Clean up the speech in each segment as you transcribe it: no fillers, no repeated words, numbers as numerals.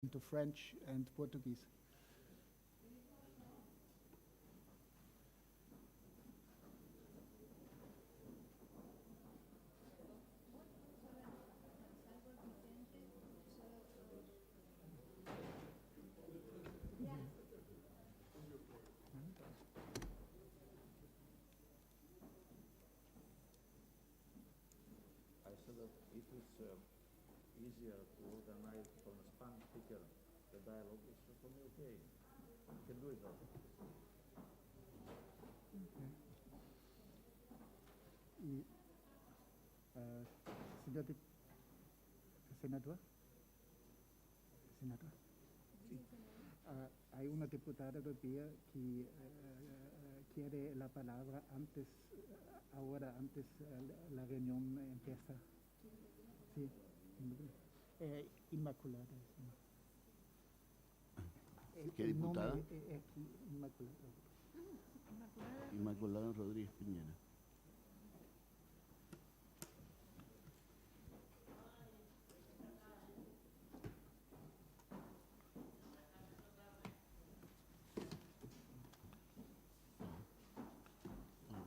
into French and Portuguese. I said that if it's easier to organize from a Spanish speaker the dialogue, it's for me okay. You can do it though. Y, señor senador, hay una diputada europea que quiere la palabra antes, antes la reunión empieza. Sí, Inmaculada. ¿Qué diputada? Inmaculada. Inmaculada Rodríguez Piñera.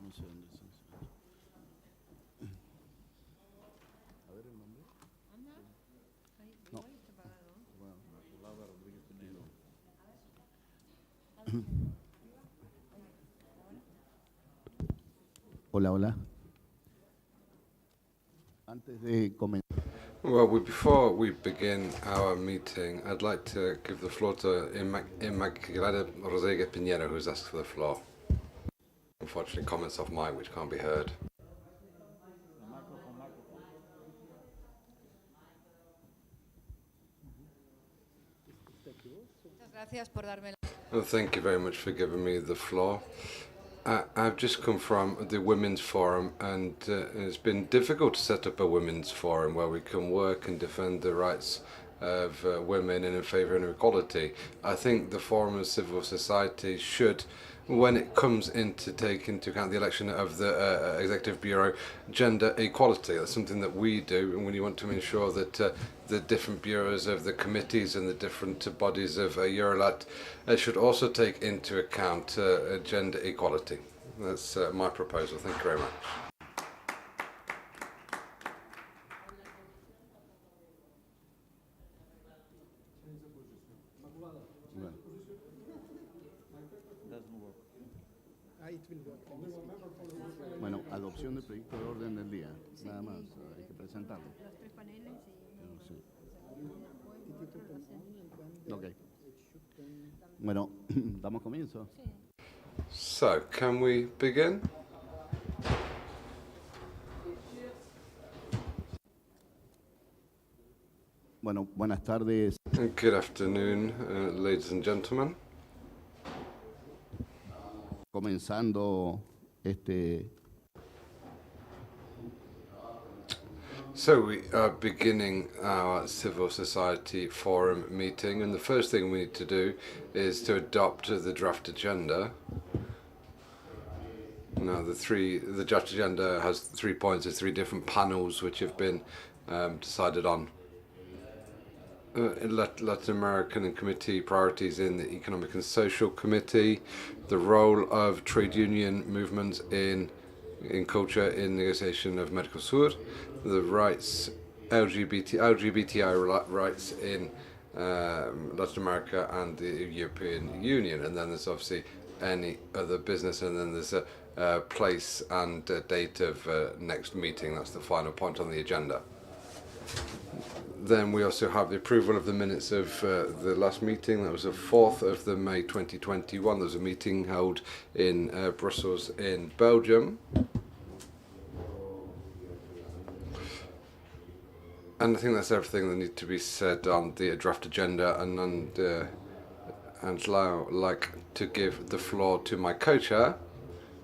No sé dónde está. A ver el nombre. No. Bueno, Inmaculada Rodríguez Piñera. Hola, hola. Antes de comenzar. Well, before we begin our meeting, I'd like to give the floor to Immaculada Rodríguez Piñera, who's asked for the floor. Unfortunately, comments off mic which can't be heard. Well, thank you very much for giving me the floor. I've just come from the Women's Forum, and it's been difficult to set up a Women's Forum where we can work and defend the rights of women and in favour of equality. I think the Forum of Civil Society should, when it comes in to take into account the election of the Executive Bureau, gender equality. That's something that we do, and when you want to ensure that the different bureaus of the committees and the different bodies of Eurolat should also take into account gender equality. That's my proposal. Thank you very much. Bueno, adopción del proyecto de orden del día. Nada más, hay que presentarlo. Los tres paneles y... Sí. Ok. Bueno, damos comienzo. So, can we begin? Bueno, buenas tardes. Good afternoon, ladies and gentlemen. Comenzando So we are beginning our Civil Society Forum meeting, and the first thing we need to do is to adopt the draft agenda. Now, the draft agenda has 3 points. There's 3 different panels which have been decided on. Latin American and committee priorities in the Economic and Social Committee, the role of trade union movements in culture in negotiation of Mercosur, the rights, LGBTI rights in Latin America and the European Union, and then there's obviously any other business, and then there's a place and a date of next meeting. That's the final point on the agenda. Then we also have the approval of the minutes of the last meeting. That was the 4th of the May 2021. There was a meeting held in Brussels in Belgium. And I think that's everything that needs to be said on the draft agenda. And now I'd like to give the floor to my co-chair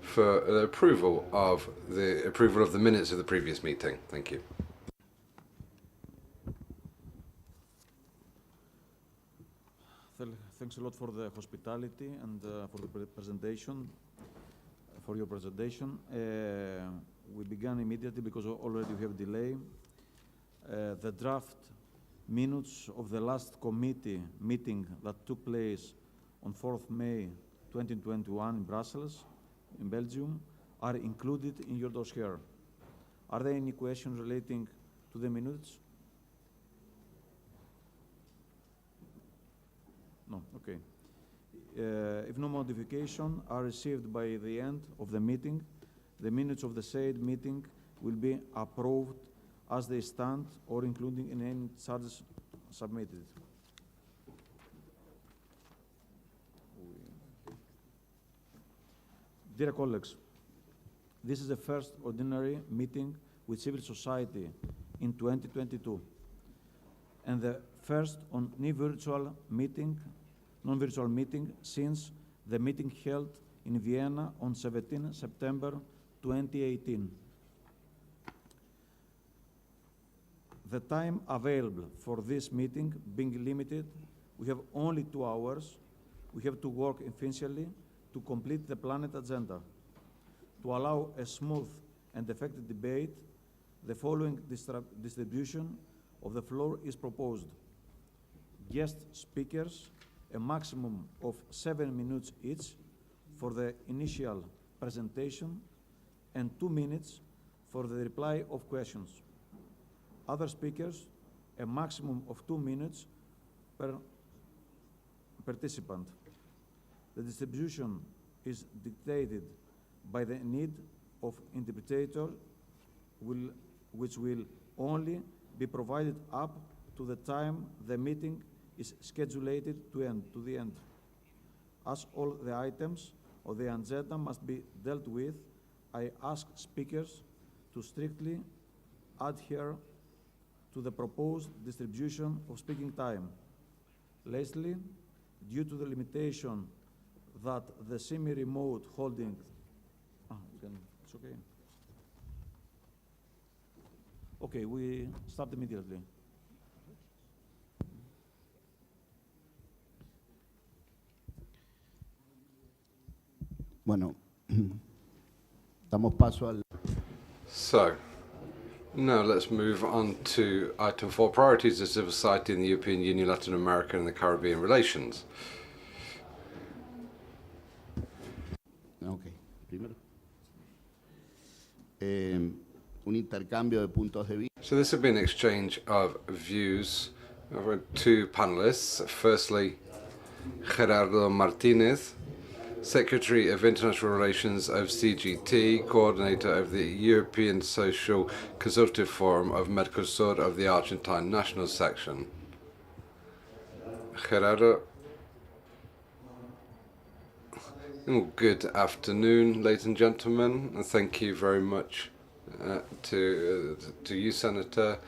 for the approval of the minutes of the previous meeting. Thank you. Thanks a lot for the hospitality and for the presentation, for your presentation. We began immediately because already we have delay. The draft minutes of the last committee meeting that took place on 4th May 2021 in Brussels, in Belgium, are included in your dossier. Are there any questions relating to the minutes? No, okay. If no modifications are received by the end of the meeting, the minutes of the said meeting will be approved as they stand or including in any charges submitted. Dear colleagues, this is the first ordinary meeting with civil society in 2022 and the first non-virtual meeting since the meeting held in Vienna on 17 September 2018. The time available for this meeting being limited, we have only 2 hours. We have to work efficiently to complete the planned agenda. To allow a smooth and effective debate, the following distribution of the floor is proposed. Guest speakers, a maximum of 7 minutes each for the initial presentation and 2 minutes for the reply of questions. Other speakers, a maximum of 2 minutes per participant. The distribution is dictated by the need of interpreter, which will only be provided up to the time the meeting is scheduled to the end. As all the items of the agenda must be dealt with, I ask speakers to strictly adhere to the proposed distribution of speaking time. Lastly, due to the limitation that the semi-remote holding, it's okay. Okay, we start immediately. Bueno, damos paso al... So, now let's move on to item 4, priorities of civil society in the European Union, Latin America and the Caribbean relations. Ok, primero. Un intercambio de puntos de vista. So this has been an exchange of views over 2 panelists. Firstly, Gerardo Martinez, Secretary of International Relations of CGT, Coordinator of the European Social Consultative Forum of Mercosur of the Argentine National Section. Gerardo. Good afternoon, ladies and gentlemen, and thank you very much to you, Senator.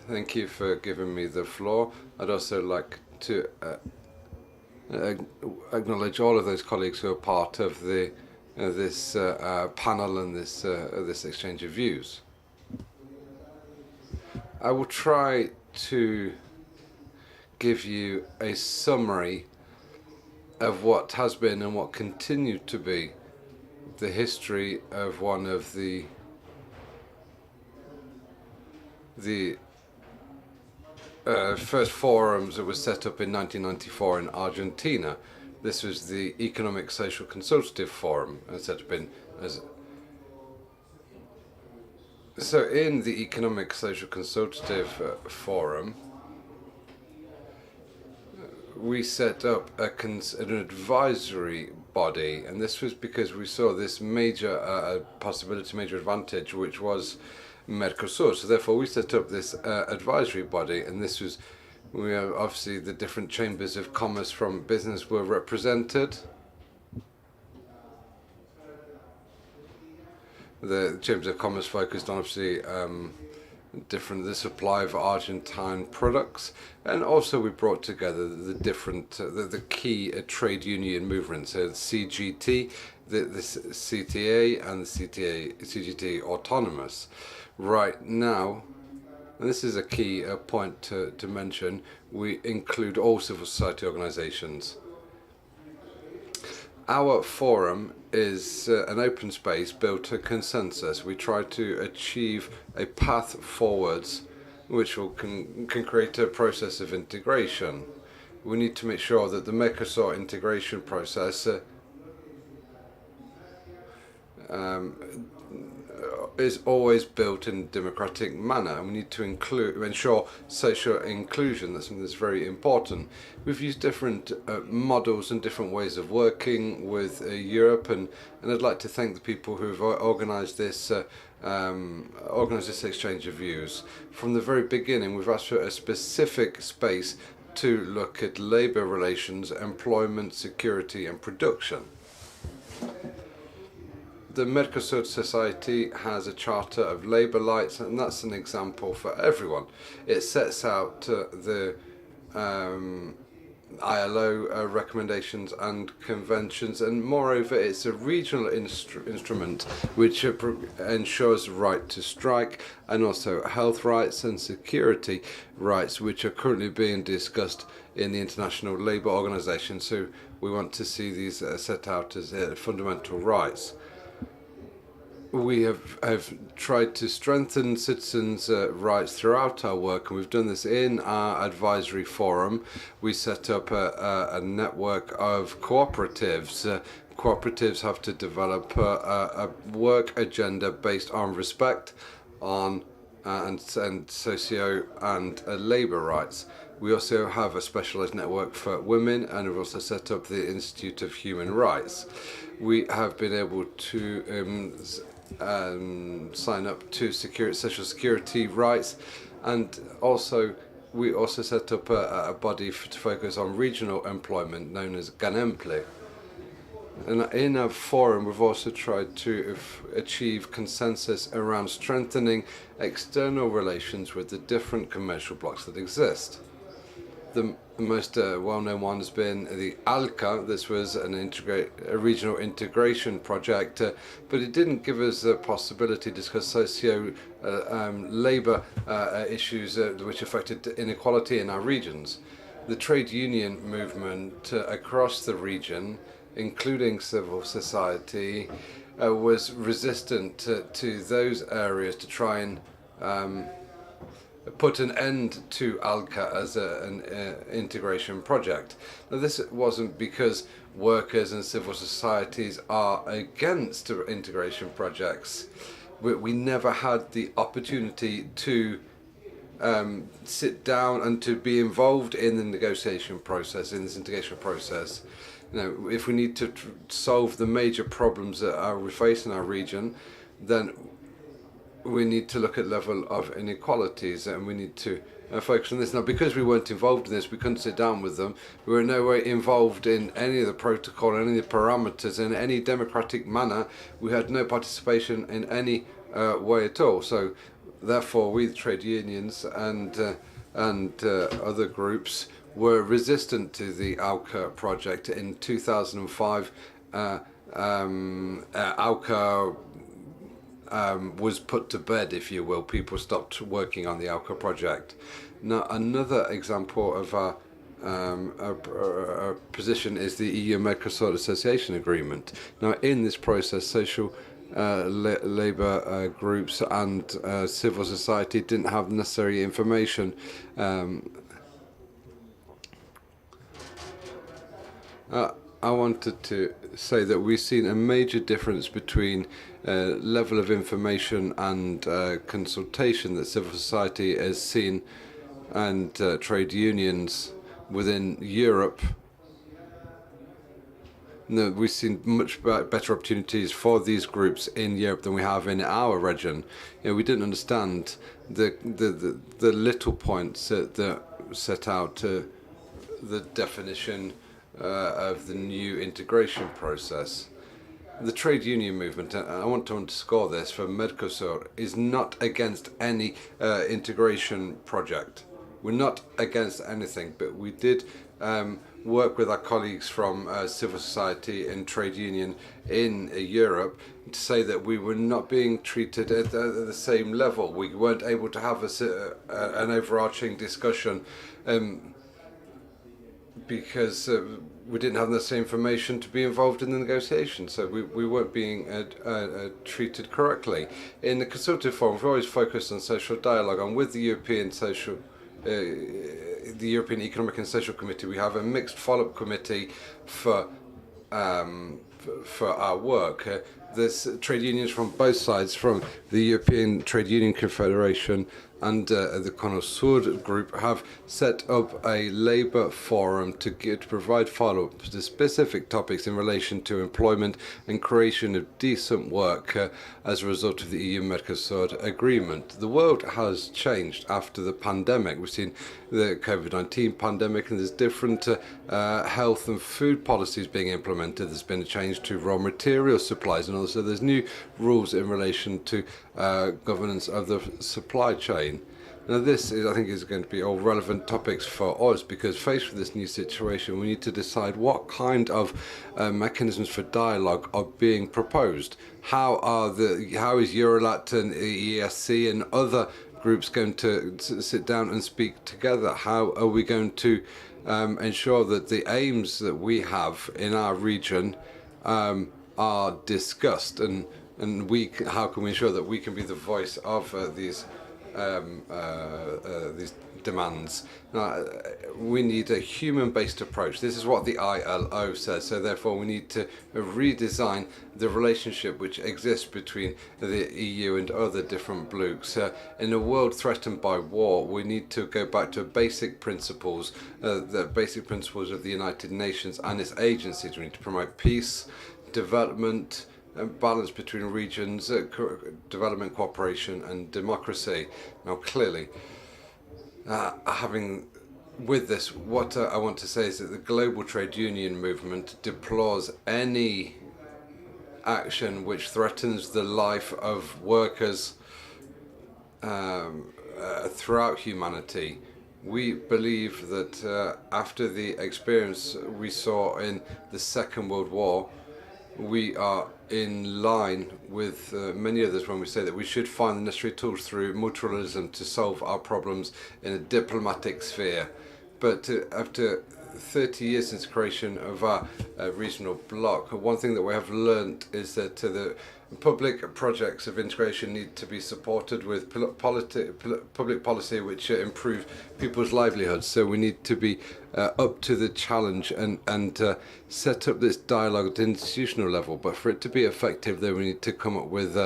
Thank you for giving me the floor. I'd also like to acknowledge all of those colleagues who are part of this panel and this exchange of views. I will try to give you a summary of what has been and what continued to be the history of one of the first forums that was set up in 1994 in Argentina. This was the Economic Social Consultative Forum, set up in so in the Economic Social Consultative Forum, we set up an advisory body, and this was because we saw this major possibility, major advantage, which was Mercosur. So therefore we set up this advisory body, and this was, we have obviously the different chambers of commerce from business were represented. The chambers of commerce focused on obviously the supply of Argentine products, and also we brought together the different the key trade union movements, so the CGT, the CTA, and the CGT autonomous. Right now, and this is a key point to mention, we include all civil society organizations. Our forum is an open space built to consensus. We try to achieve a path forwards which can create a process of integration. We need to make sure that the Mercosur integration process is always built in a democratic manner, and we need to ensure social inclusion. That's something that's very important. We've used different models and different ways of working with Europe, and I'd like to thank the people who've organised this exchange of views. From the very beginning, we've asked for a specific space to look at labour relations, employment, security and production. The Mercosur Society has a charter of labour rights, and that's an example for everyone. It sets out the ILO recommendations and conventions, and moreover it's a regional instrument which ensures right to strike, and also health rights and security rights, which are currently being discussed in the International Labour Organization. So we want to see these set out as fundamental rights. We have tried to strengthen citizens' rights throughout our work, and we've done this in our advisory forum. We set up a network of cooperatives. Cooperatives have to develop a work agenda based on respect on and socio and labour rights. We also have a specialised network for women, and we've also set up the Institute of Human Rights. We have been able to sign up to social security rights, and also we also set up a body to focus on regional employment known as GANEMPLE. And in our forum we've also tried to achieve consensus around strengthening external relations with the different commercial blocs that exist. The most well-known one has been the ALCA. This was a regional integration project, but it didn't give us the possibility to discuss labour issues which affected inequality in our regions. The trade union movement across the region, including civil society, was resistant to those areas to try and put an end to ALCA as an integration project. Now, this wasn't because workers and civil societies are against integration projects. We never had the opportunity to sit down and to be involved in the negotiation process, in this integration process. You know, if we need to solve the major problems that we face in our region, then we need to look at level of inequalities, and we need to focus on this. Now, because we weren't involved in this, we couldn't sit down with them. We were in no way involved in any of the protocol, any of the parameters, in any democratic manner. We had no participation in any way at all. So, therefore, we, the trade unions and other groups, were resistant to the ALCA project. In 2005, ALCA was put to bed, if you will. People stopped working on the ALCA project. Now, another example of our position is the EU-Mercosur Association Agreement. Now, in this process, social labour groups and civil society didn't have necessary information. I wanted to say that we've seen a major difference between level of information and consultation that civil society has seen, and trade unions within Europe. No, we've seen much better opportunities for these groups in Europe than we have in our region. You know, we didn't understand the little points that set out the definition of the new integration process. The trade union movement, I want to underscore this for Mercosur, is not against any integration project. We're not against anything, but we did work with our colleagues from civil society and trade union in Europe to say that we were not being treated at the same level. We weren't able to have an overarching discussion because we didn't have the necessary information to be involved in the negotiation, so we weren't being treated correctly. In the consultative forum, we've always focused on social dialogue, and with the European Economic and Social Committee, we have a mixed follow-up committee for our work. There's trade unions from both sides, from the European Trade Union Confederation and the Conosur group, have set up a labour forum to provide follow-up to specific topics in relation to employment and creation of decent work as a result of the EU-Mercosur agreement. The world has changed after the pandemic. We've seen the COVID-19 pandemic, and there's different health and food policies being implemented. There's been a change to raw material supplies, and also there's new rules in relation to governance of the supply chain. Now, this I think, is going to be all relevant topics for us, because faced with this new situation, we need to decide what kind of mechanisms for dialogue are being proposed. How is Eurolat and ESC and other groups going to sit down and speak together? How are we going to ensure that the aims that we have in our region are discussed, and how can we ensure that we can be the voice of these demands? Now, we need a human-based approach. This is what the ILO says. So therefore, we need to redesign the relationship which exists between the EU and other different blocs. In a world threatened by war, we need to go back to basic principles, the basic principles of the United Nations and its agencies. We need to promote peace, development, balance between regions, development, cooperation and democracy. Now, clearly, with this, what I want to say is that the global trade union movement deplores any action which threatens the life of workers throughout humanity. We believe that after the experience we saw in the Second World War, we are in line with many others when we say that we should find the necessary tools through multilateralism to solve our problems in a diplomatic sphere. But after 30 years since the creation of our regional bloc, one thing that we have learned is that the public projects of integration need to be supported with public policy which improve people's livelihoods. So we need to be up to the challenge and set up this dialogue at the institutional level. But for it to be effective, then we need to come up with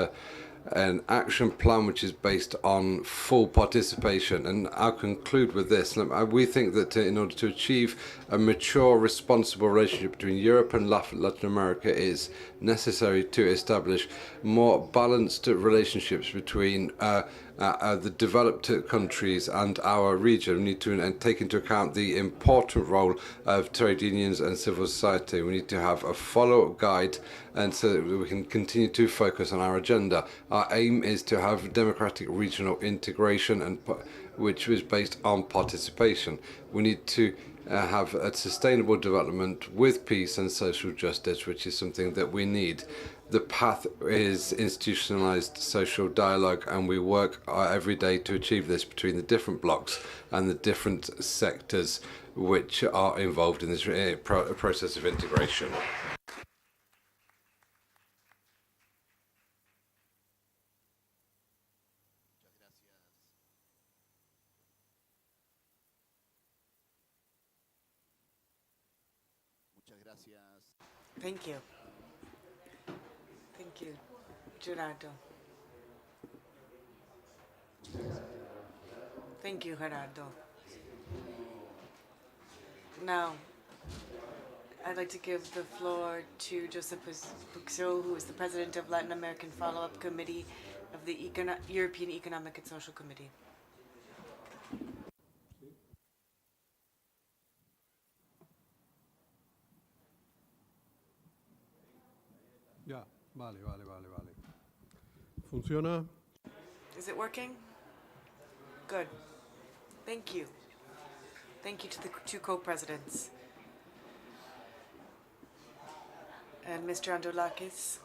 an action plan which is based on full participation. And I'll conclude with this. We think that in order to achieve a mature, responsible relationship between Europe and Latin America, is necessary to establish more balanced relationships between the developed countries and our region. We need to take into account the important role of trade unions and civil society. We need to have a follow-up guide, and so that we can continue to focus on our agenda. Our aim is to have democratic regional integration, and which is based on participation. We need to have a sustainable development with peace and social justice, which is something that we need. The path is institutionalized social dialogue, and we work every day to achieve this between the different blocs and the different sectors which are involved in this process of integration. Thank you. Thank you, Gerardo. Thank you, Gerardo. Now, I'd like to give the floor to Joseph Puxo, who is the president of Latin American Follow-Up Committee of the European Economic and Social Committee. Ya, vale. ¿Funciona? Is it working? Good. Thank you. Thank you to the two co-presidents. And Mr. Androulakis,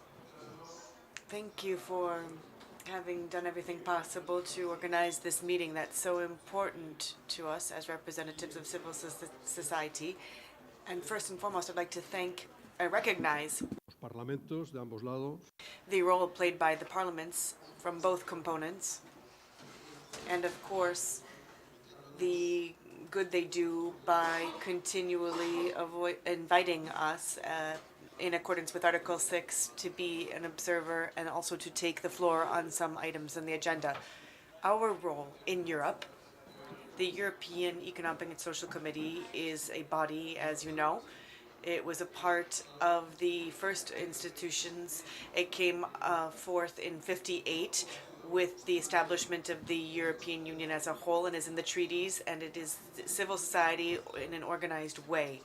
thank you for having done everything possible to organize this meeting that's so important to us as representatives of civil society. And first and foremost, I'd like to recognize Los parlamentos de ambos lados the role played by the parliaments from both components, and of course, the good they do by continually inviting us in accordance with Article 6 to be an observer and also to take the floor on some items on the agenda. Our role in Europe, the European Economic and Social Committee, is a body, as you know. It was a part of the first institutions. It came forth in '58 with the establishment of the European Union as a whole and is in the treaties, and it is civil society in an organized way.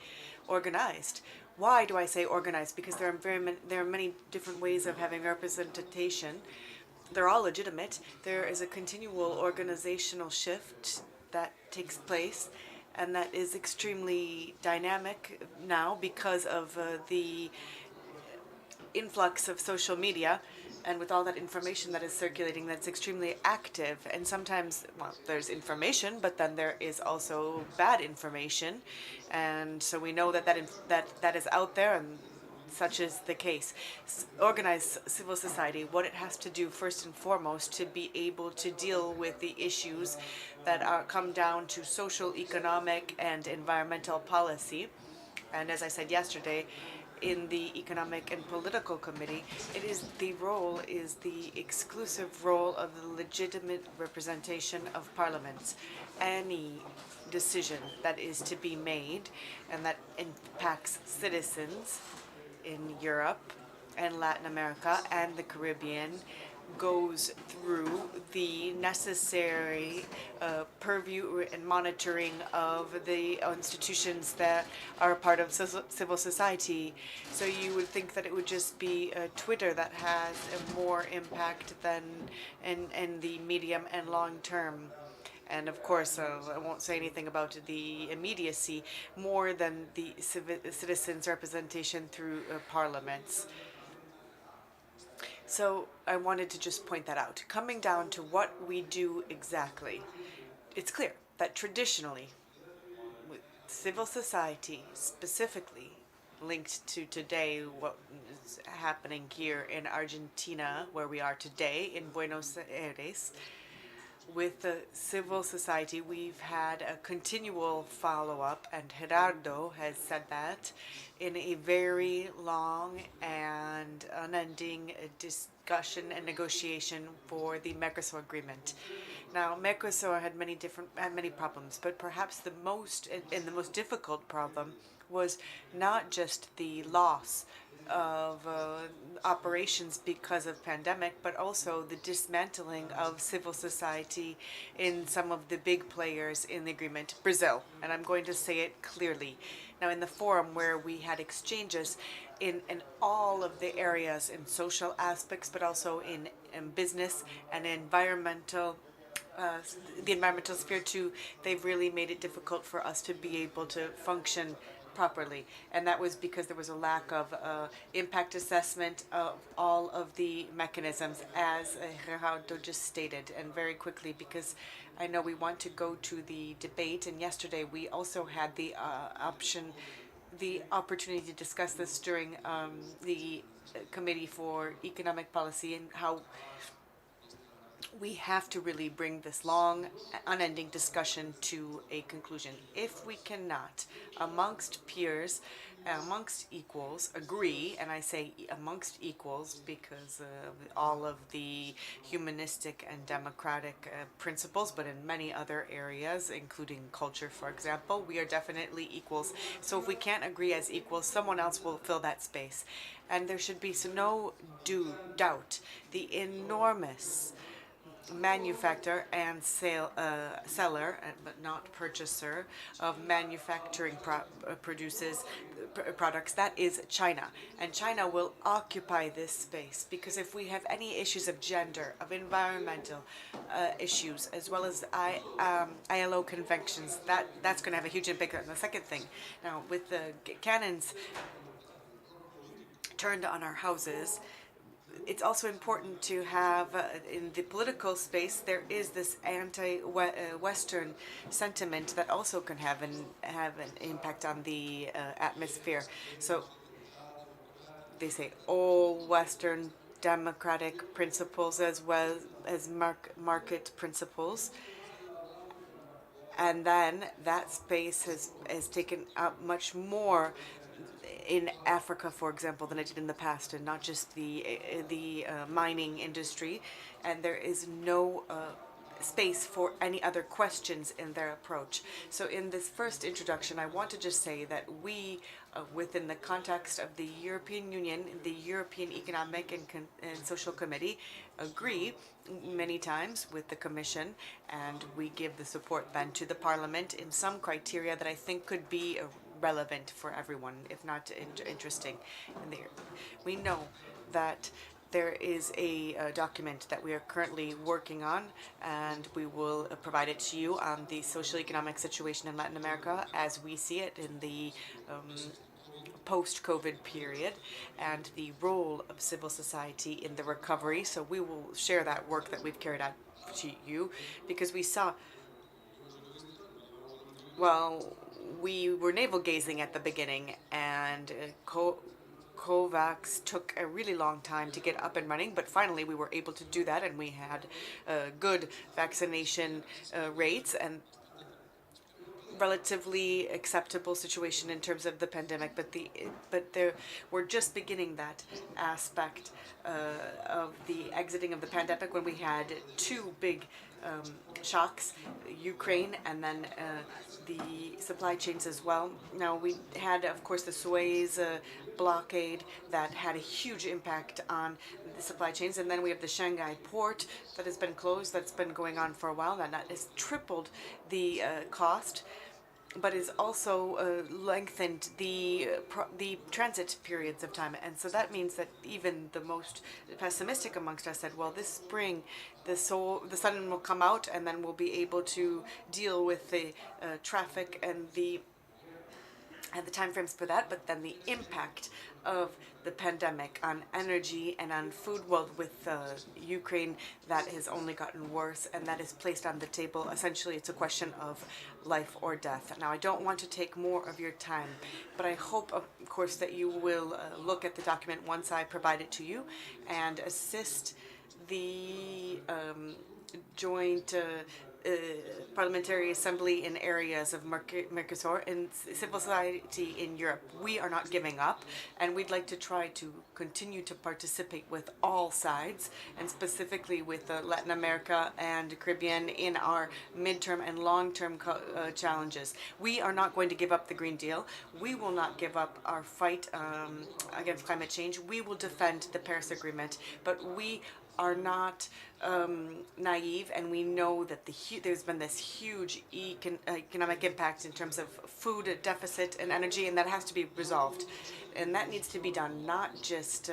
Organized. Why do I say organized? Because there are many different ways of having representation. They're all legitimate. There is a continual organizational shift that takes place, and that is extremely dynamic now because of the influx of social media, and with all that information that is circulating, that's extremely active. And sometimes, well, there's information, but then there is also bad information, and so we know that that is out there, and such is the case. Organized civil society, what it has to do first and foremost to be able to deal with the issues that come down to social, economic, and environmental policy. And as I said yesterday, in the Economic and Political Committee, is the exclusive role of the legitimate representation of parliaments. Any decision that is to be made and that impacts citizens in Europe and Latin America and the Caribbean goes through the necessary purview and monitoring of the institutions that are a part of civil society. So you would think that it would just be Twitter that has a more impact than in the medium and long term. And of course, I won't say anything about the immediacy more than the citizens' representation through parliaments. So I wanted to just point that out. Coming down to what we do exactly, it's clear that traditionally, with civil society specifically linked to today, what is happening here in Argentina, where we are today, in Buenos Aires, with the civil society, we've had a continual follow-up, and Gerardo has said that, in a very long and unending discussion and negotiation for the Mercosur agreement. Now, Mercosur had many problems, but perhaps the most difficult problem was not just the loss of operations because of pandemic, but also the dismantling of civil society in some of the big players in the agreement, Brazil, and I'm going to say it clearly. Now, in the forum where we had exchanges in all of the areas, in social aspects, but also in business and environmental, the environmental sphere too, they've really made it difficult for us to be able to function properly, and that was because there was a lack of impact assessment of all of the mechanisms, as Gerardo just stated. And very quickly, because I know we want to go to the debate, and yesterday we also had the opportunity to discuss this during the Committee for Economic Policy, and how we have to really bring this long, unending discussion to a conclusion. If we cannot, amongst peers, amongst equals, agree, and I say amongst equals because all of the humanistic and democratic principles, but in many other areas, including culture, for example, we are definitely equals. So if we can't agree as equals, someone else will fill that space. And there should be no doubt the enormous manufacturer and seller, but not purchaser, of manufacturing products, that is China. And China will occupy this space, because if we have any issues of gender, of environmental issues, as well as ILO conventions, that's going to have a huge impact on the second thing. Now, with the cannons turned on our houses, it's also important to have, in the political space, there is this anti-Western sentiment that also can have an impact on the atmosphere. So they say all Western democratic principles as well as market principles. And then that space has taken up much more in Africa, for example, than it did in the past, and not just the mining industry. And there is no space for any other questions in their approach. So in this first introduction, I want to just say that we, within the context of the European Union, the European Economic and Social Committee, agree many times with the Commission, and we give the support then to the Parliament in some criteria that I think could be relevant for everyone, if not interesting. We know that there is a document that we are currently working on, and we will provide it to you on the social-economic situation in Latin America as we see it in the post-COVID period, and the role of civil society in the recovery. So we will share that work that we've carried out to you, because we saw, well, we were navel-gazing at the beginning, and COVAX took a really long time to get up and running, but finally we were able to do that, and we had good vaccination rates and relatively acceptable situation in terms of the pandemic. But we're just beginning that aspect of the exiting of the pandemic, when we had two big shocks, Ukraine and then the supply chains as well. Now, we had, of course, the Suez blockade that had a huge impact on the supply chains, and then we have the Shanghai port that has been closed, that's been going on for a while, and that has tripled the cost, but has also lengthened the transit periods of time. And so that means that even the most pessimistic amongst us said, well, this spring the sun will come out, and then we'll be able to deal with the traffic and the timeframes for that. But then the impact of the pandemic on energy and on food, well, with Ukraine, that has only gotten worse, and that is placed on the table. Essentially, it's a question of life or death. Now, I don't want to take more of your time, but I hope, of course, that you will look at the document once I provide it to you, and assist the joint Parliamentary Assembly in areas of Mercosur and civil society in Europe. We are not giving up, and we'd like to try to continue to participate with all sides, and specifically with Latin America and Caribbean in our midterm and long-term challenges. We are not going to give up the Green Deal. We will not give up our fight against climate change. We will defend the Paris Agreement, but we are not naive, and we know that there's been this huge economic impact in terms of food deficit and energy, and that has to be resolved. And that needs to be done not just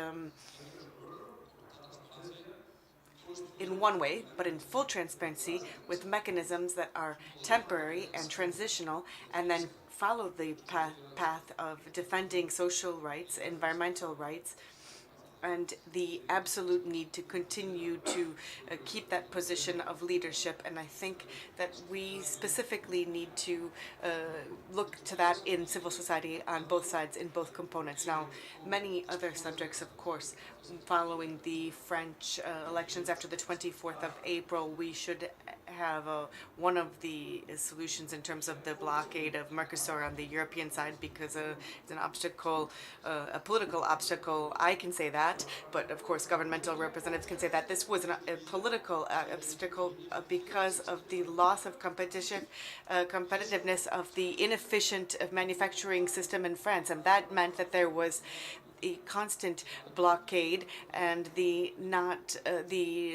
in one way, but in full transparency, with mechanisms that are temporary and transitional, and then follow the path of defending social rights, environmental rights, and the absolute need to continue to keep that position of leadership. And I think that we specifically need to look to that in civil society on both sides, in both components. Now, many other subjects, of course, following the French elections after the 24th of April, we should have one of the solutions in terms of the blockade of Mercosur on the European side, because it's an obstacle, a political obstacle. I can say that, but of course governmental representatives can say that. This was a political obstacle because of the loss of competitiveness of the inefficient manufacturing system in France, and that meant that there was a constant blockade and the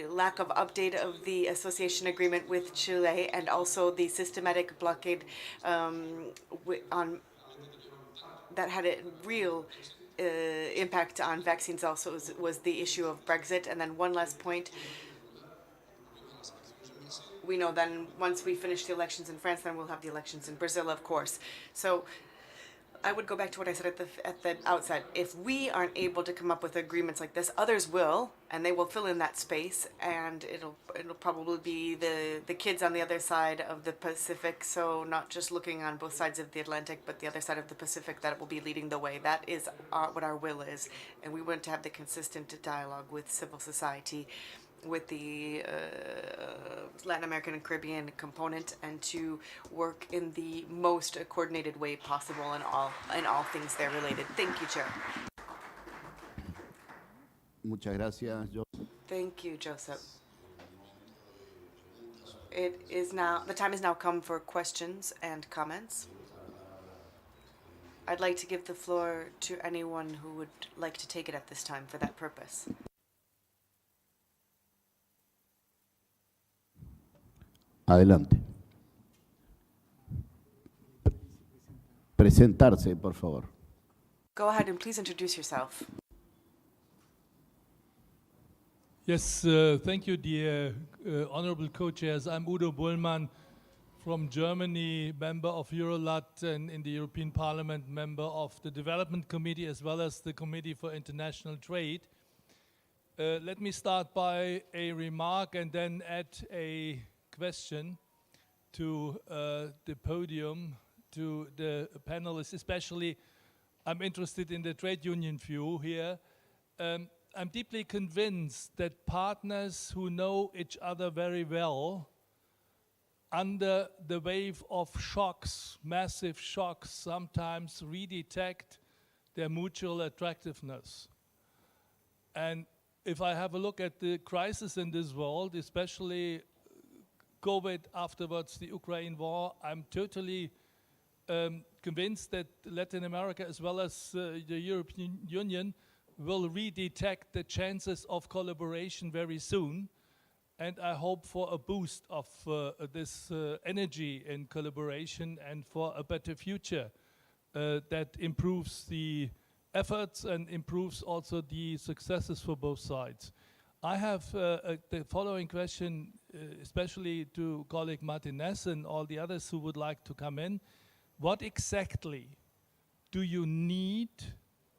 lack of update of the association agreement with Chile, and also the systematic blockade on that had a real impact on vaccines. Also was the issue of Brexit. And then one last point, we know then once we finish the elections in France, then we'll have the elections in Brazil, of course. So I would go back to what I said at the outset. If we aren't able to come up with agreements like this, others will, and they will fill in that space, and it'll probably be the kids on the other side of the Pacific. So not just looking on both sides of the Atlantic, but the other side of the Pacific that will be leading the way. That is what our will is, and we want to have the consistent dialogue with civil society, with the Latin American and Caribbean component, and to work in the most coordinated way possible in all things there related. Thank you, Chair. Muchas gracias. Thank you, Joseph. The time has now come for questions and comments. I'd like to give the floor to anyone who would like to take it at this time for that purpose. Adelante. Presentarse, por favor. Go ahead and please introduce yourself. Yes, thank you, dear honorable co-chairs. I'm Udo Bullmann from Germany, member of Eurolat and in the European Parliament, member of the Development Committee as well as the Committee for International Trade. Let me start by a remark and then add a question to the podium, to the panelists. Especially, I'm interested in the trade union view here. I'm deeply convinced that partners who know each other very well, under the wave of shocks, massive shocks, sometimes redetect their mutual attractiveness. And if I have a look at the crisis in this world, especially COVID, afterwards the Ukraine war, I'm totally convinced that Latin America as well as the European Union will redetect the chances of collaboration very soon. And I hope for a boost of this energy in collaboration and for a better future that improves the efforts and improves also the successes for both sides. I have the following question, especially to colleague Martinez and all the others who would like to come in. What exactly do you need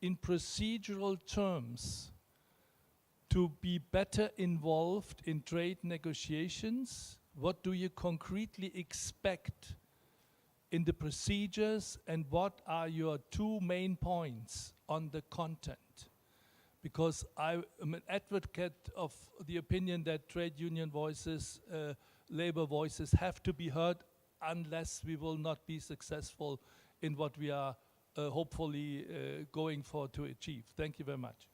in procedural terms to be better involved in trade negotiations? What do you concretely expect in the procedures, and what are your two main points on the content? Because I am an advocate of the opinion that trade union voices, labor voices have to be heard, unless we will not be successful in what we are hopefully going for to achieve. Thank you very much.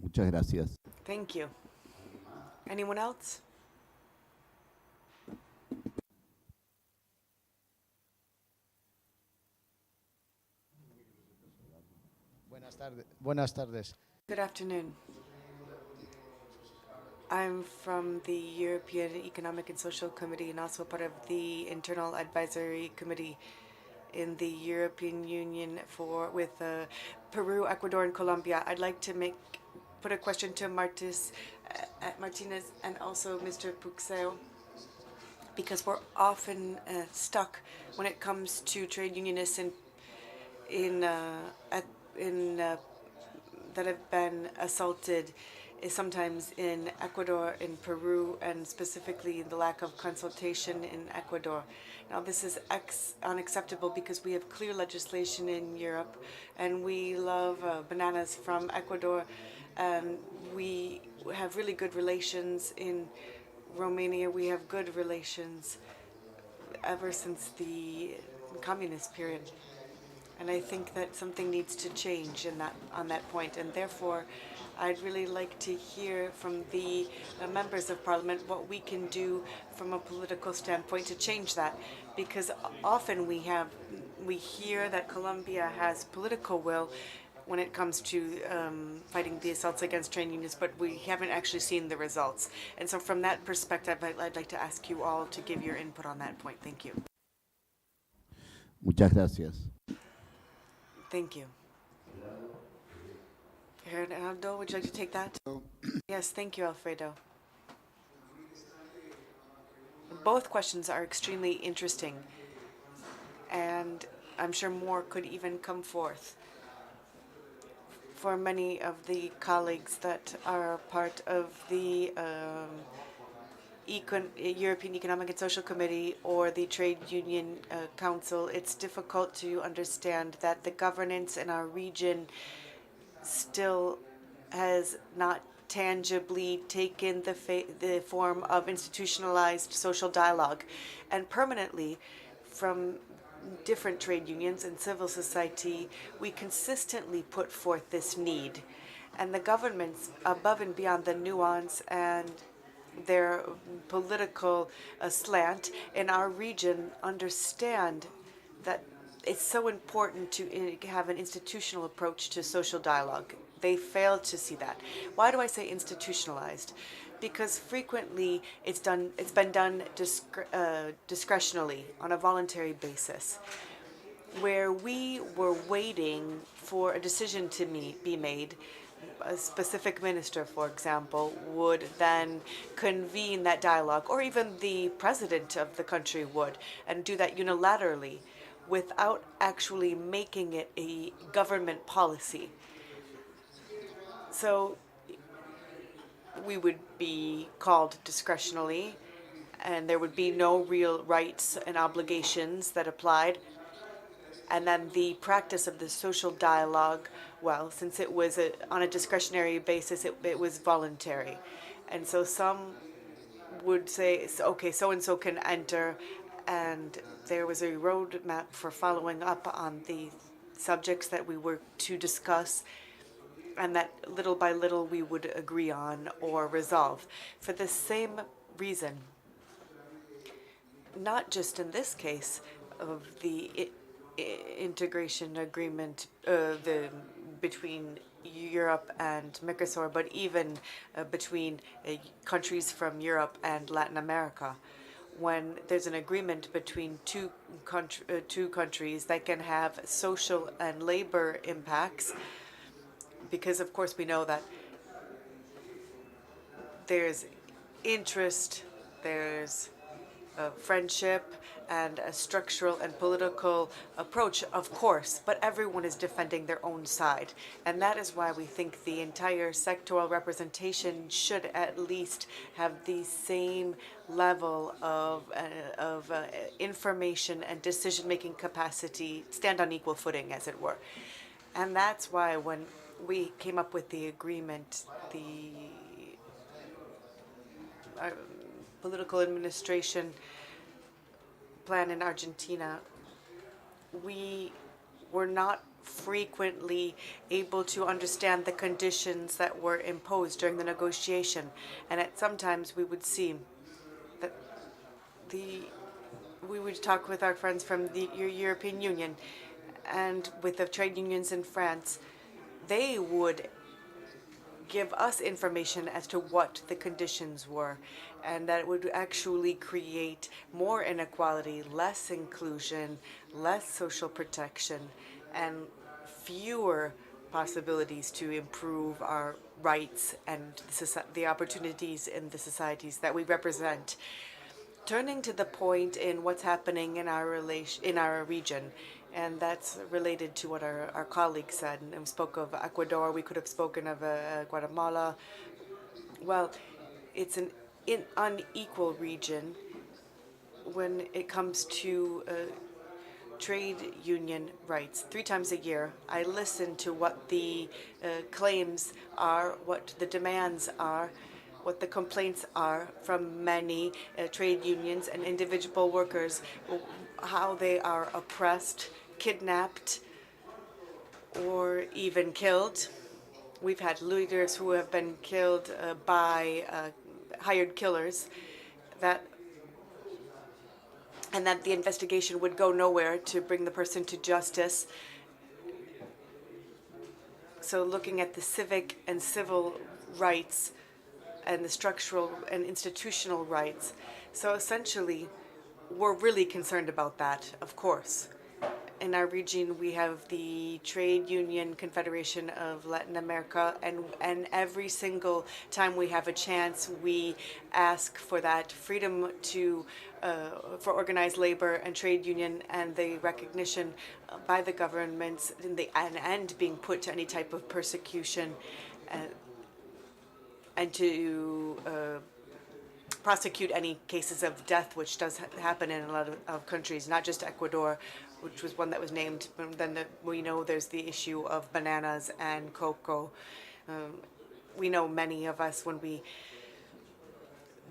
Muchas gracias. Thank you. Anyone else? Buenas tardes. Good afternoon. I'm from the European Economic and Social Committee and also part of the Internal Advisory Committee in the European Union with Peru, Ecuador, and Colombia. I'd like to put a question to Martinez and also Mr. Puxeo, because we're often stuck when it comes to trade unionists that have been assaulted, sometimes in Ecuador, in Peru, and specifically the lack of consultation in Ecuador. Now, this is unacceptable because we have clear legislation in Europe, and we love bananas from Ecuador. We have really good relations in Romania. We have good relations ever since the communist period. And I think that something needs to change on that point. And therefore, I'd really like to hear from the members of Parliament what we can do from a political standpoint to change that. Because often we hear that Colombia has political will when it comes to fighting the assaults against trade unions, but we haven't actually seen the results. And so from that perspective, I'd like to ask you all to give your input on that point. Thank you. Muchas gracias. Thank you. Aldo, would you like to take that? Yes, thank you, Alfredo. Both questions are extremely interesting, and I'm sure more could even come forth for many of the colleagues that are part of the European Economic and Social Committee or the Trade Union Council. It's difficult to understand that the governance in our region still has not tangibly taken the form of institutionalized social dialogue. And permanently, from different trade unions and civil society, we consistently put forth this need. And the governments, above and beyond the nuance and their political slant in our region, understand that it's so important to have an institutional approach to social dialogue. They fail to see that. Why do I say institutionalized? Because frequently it's been done discretionally on a voluntary basis, where we were waiting for a decision to be made. A specific minister, for example, would then convene that dialogue, or even the president of the country would, and do that unilaterally without actually making it a government policy. So we would be called discretionally, and there would be no real rights and obligations that applied. And then the practice of the social dialogue, well, since it was on a discretionary basis, it was voluntary. And so some would say, okay, so-and-so can enter, and there was a roadmap for following up on the subjects that we were to discuss, and that little by little we would agree on or resolve. For the same reason, not just in this case of the integration agreement between Europe and Mercosur, but even between countries from Europe and Latin America. When there's an agreement between two countries that can have social and labor impacts, because of course we know that there's interest, there's friendship, and a structural and political approach, of course, but everyone is defending their own side. And that is why we think the entire sectoral representation should at least have the same level of information and decision-making capacity, stand on equal footing, as it were. And that's why when we came up with the agreement, the political administration plan in Argentina, we were not frequently able to understand the conditions that were imposed during the negotiation. And sometimes we would see that we would talk with our friends from the European Union and with the trade unions in France. They would give us information as to what the conditions were, and that would actually create more inequality, less inclusion, less social protection, and fewer possibilities to improve our rights and the opportunities in the societies that we represent. Turning to the point in what's happening in our region, and that's related to what our colleague said, and we spoke of Ecuador, we could have spoken of Guatemala. Well, it's an unequal region when it comes to trade union rights. 3 times a year, I listen to what the claims are, what the demands are, what the complaints are from many trade unions and individual workers, how they are oppressed, kidnapped, or even killed. We've had leaders who have been killed by hired killers, and that the investigation would go nowhere to bring the person to justice. So looking at the civic and civil rights and the structural and institutional rights. So essentially, we're really concerned about that, of course. In our region, we have the Trade Union Confederation of Latin America, and every single time we have a chance, we ask for that freedom to for organized labor and trade union, and the recognition by the governments and the end being put to any type of persecution, and to prosecute any cases of death, which does happen in a lot of countries, not just Ecuador, which was one that was named. But then we know there's the issue of bananas and cocoa. We know, many of us,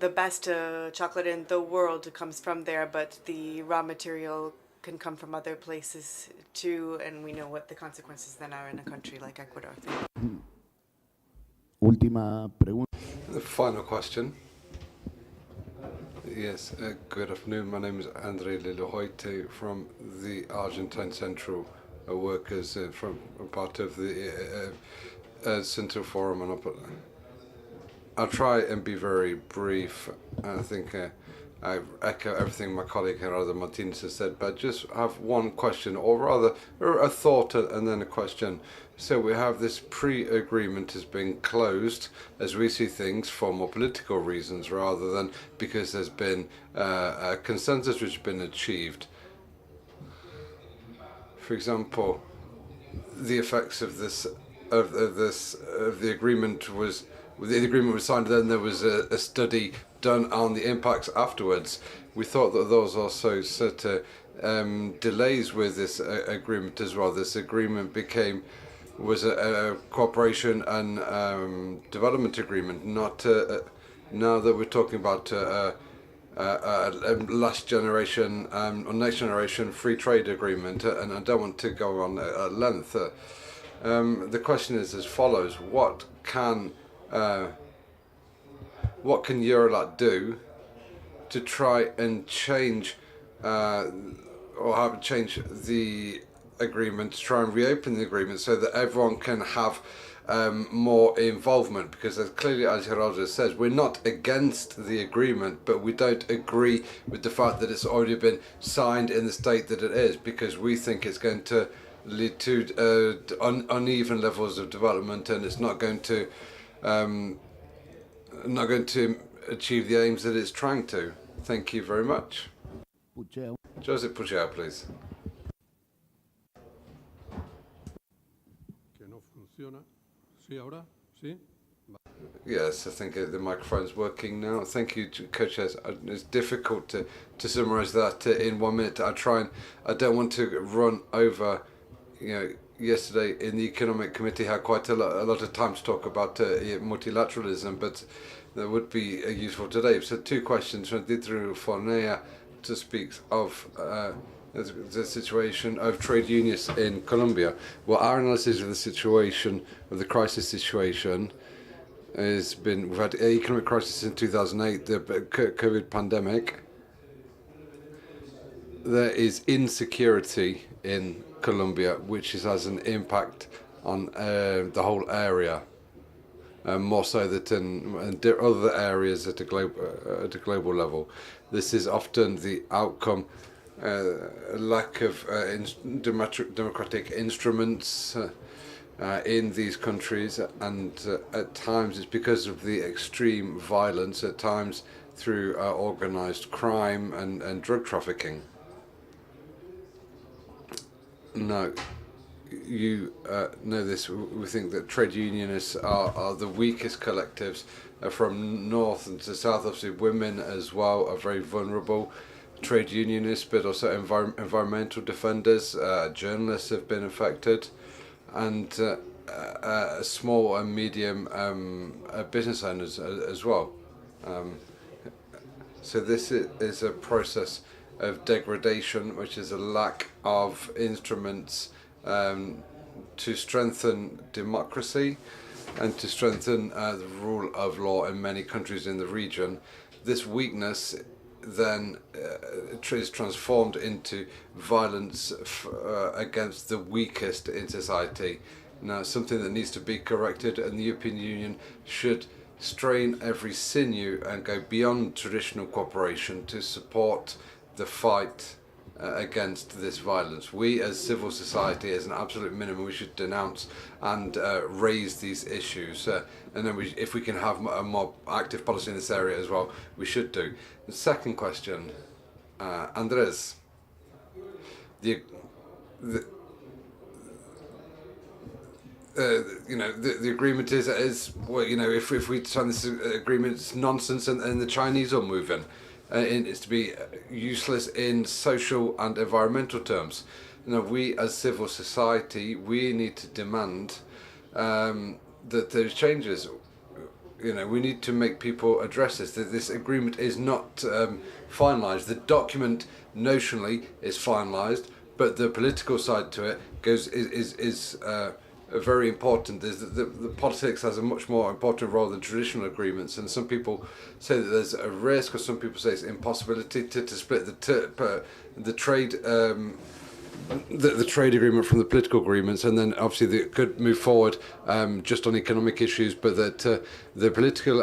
the best chocolate in the world comes from there, but the raw material can come from other places too, and we know what the consequences then are in a country like Ecuador. Última pregunta. The final question. Yes, good afternoon. My name is Andre Lilohoite from the Argentine Central Workers, from part of the Central Forum. I'll try and be very brief. I think I echo everything my colleague Gerardo Martinez has said, but just have one question, or rather a thought and then a question. So we have this pre-agreement has been closed, as we see things, for more political reasons rather than because there's been a consensus which has been achieved. For example, the effects of the agreement was signed, then there was a study done on the impacts afterwards. We thought that there was also certain delays with this agreement as well. This agreement was a cooperation and development agreement, not now that we're talking about last generation or next generation free trade agreement, and I don't want to go on at length. The question is as follows: what can Eurolat do to try and change change the agreement, to try and reopen the agreement so that everyone can have more involvement? Because clearly, as Gerardo says, we're not against the agreement, but we don't agree with the fact that it's already been signed in the state that it is, because we think it's going to lead to uneven levels of development, and it's not going to achieve the aims that it's trying to. Thank you very much. Joseph Puchea, please. Que no funciona. Sí, ahora? Sí? Yes, I think the microphone's working now. Thank you, co-chairs. It's difficult to summarise that in 1 minute. I don't want to run over. Yesterday in the Economic Committee had quite a lot of time to talk about multilateralism, but that would be useful today. So 2 questions from Didru Fornea to speak of the situation of trade unions in Colombia. Well, our analysis of the situation, of the crisis situation, has been, we've had an economic crisis in 2008, the COVID pandemic. There is insecurity in Colombia, which has an impact on the whole area, more so than in other areas at a global level. This is often the outcome, lack of democratic instruments in these countries, and at times it's because of the extreme violence, at times through organized crime and drug trafficking. No, you know this. We think that trade unionists are the weakest collectives from north and to south. Obviously, women as well are very vulnerable. Trade unionists, but also environmental defenders, journalists have been affected, and small and medium business owners as well. So this is a process of degradation, which is a lack of instruments to strengthen democracy and to strengthen the rule of law in many countries in the region. This weakness then is transformed into violence against the weakest in society. Now, something that needs to be corrected, and the European Union should strain every sinew and go beyond traditional cooperation to support the fight against this violence. We as civil society, as an absolute minimum, we should denounce and raise these issues, and then if we can have a more active policy in this area as well, we should do. The second question, Andres, the agreement is well, if we sign this agreement, it's nonsense, and the Chinese will move in. It's to be useless in social and environmental terms. We as civil society, we need to demand that there's changes. We need to make people address this. That this agreement is not finalised. The document notionally is finalised, but the political side to it is very important. The politics has a much more important role than traditional agreements, and some people say that there's a risk, or some people say it's impossibility to split the trade the trade agreement from the political agreements, and then obviously they could move forward just on economic issues, but that the political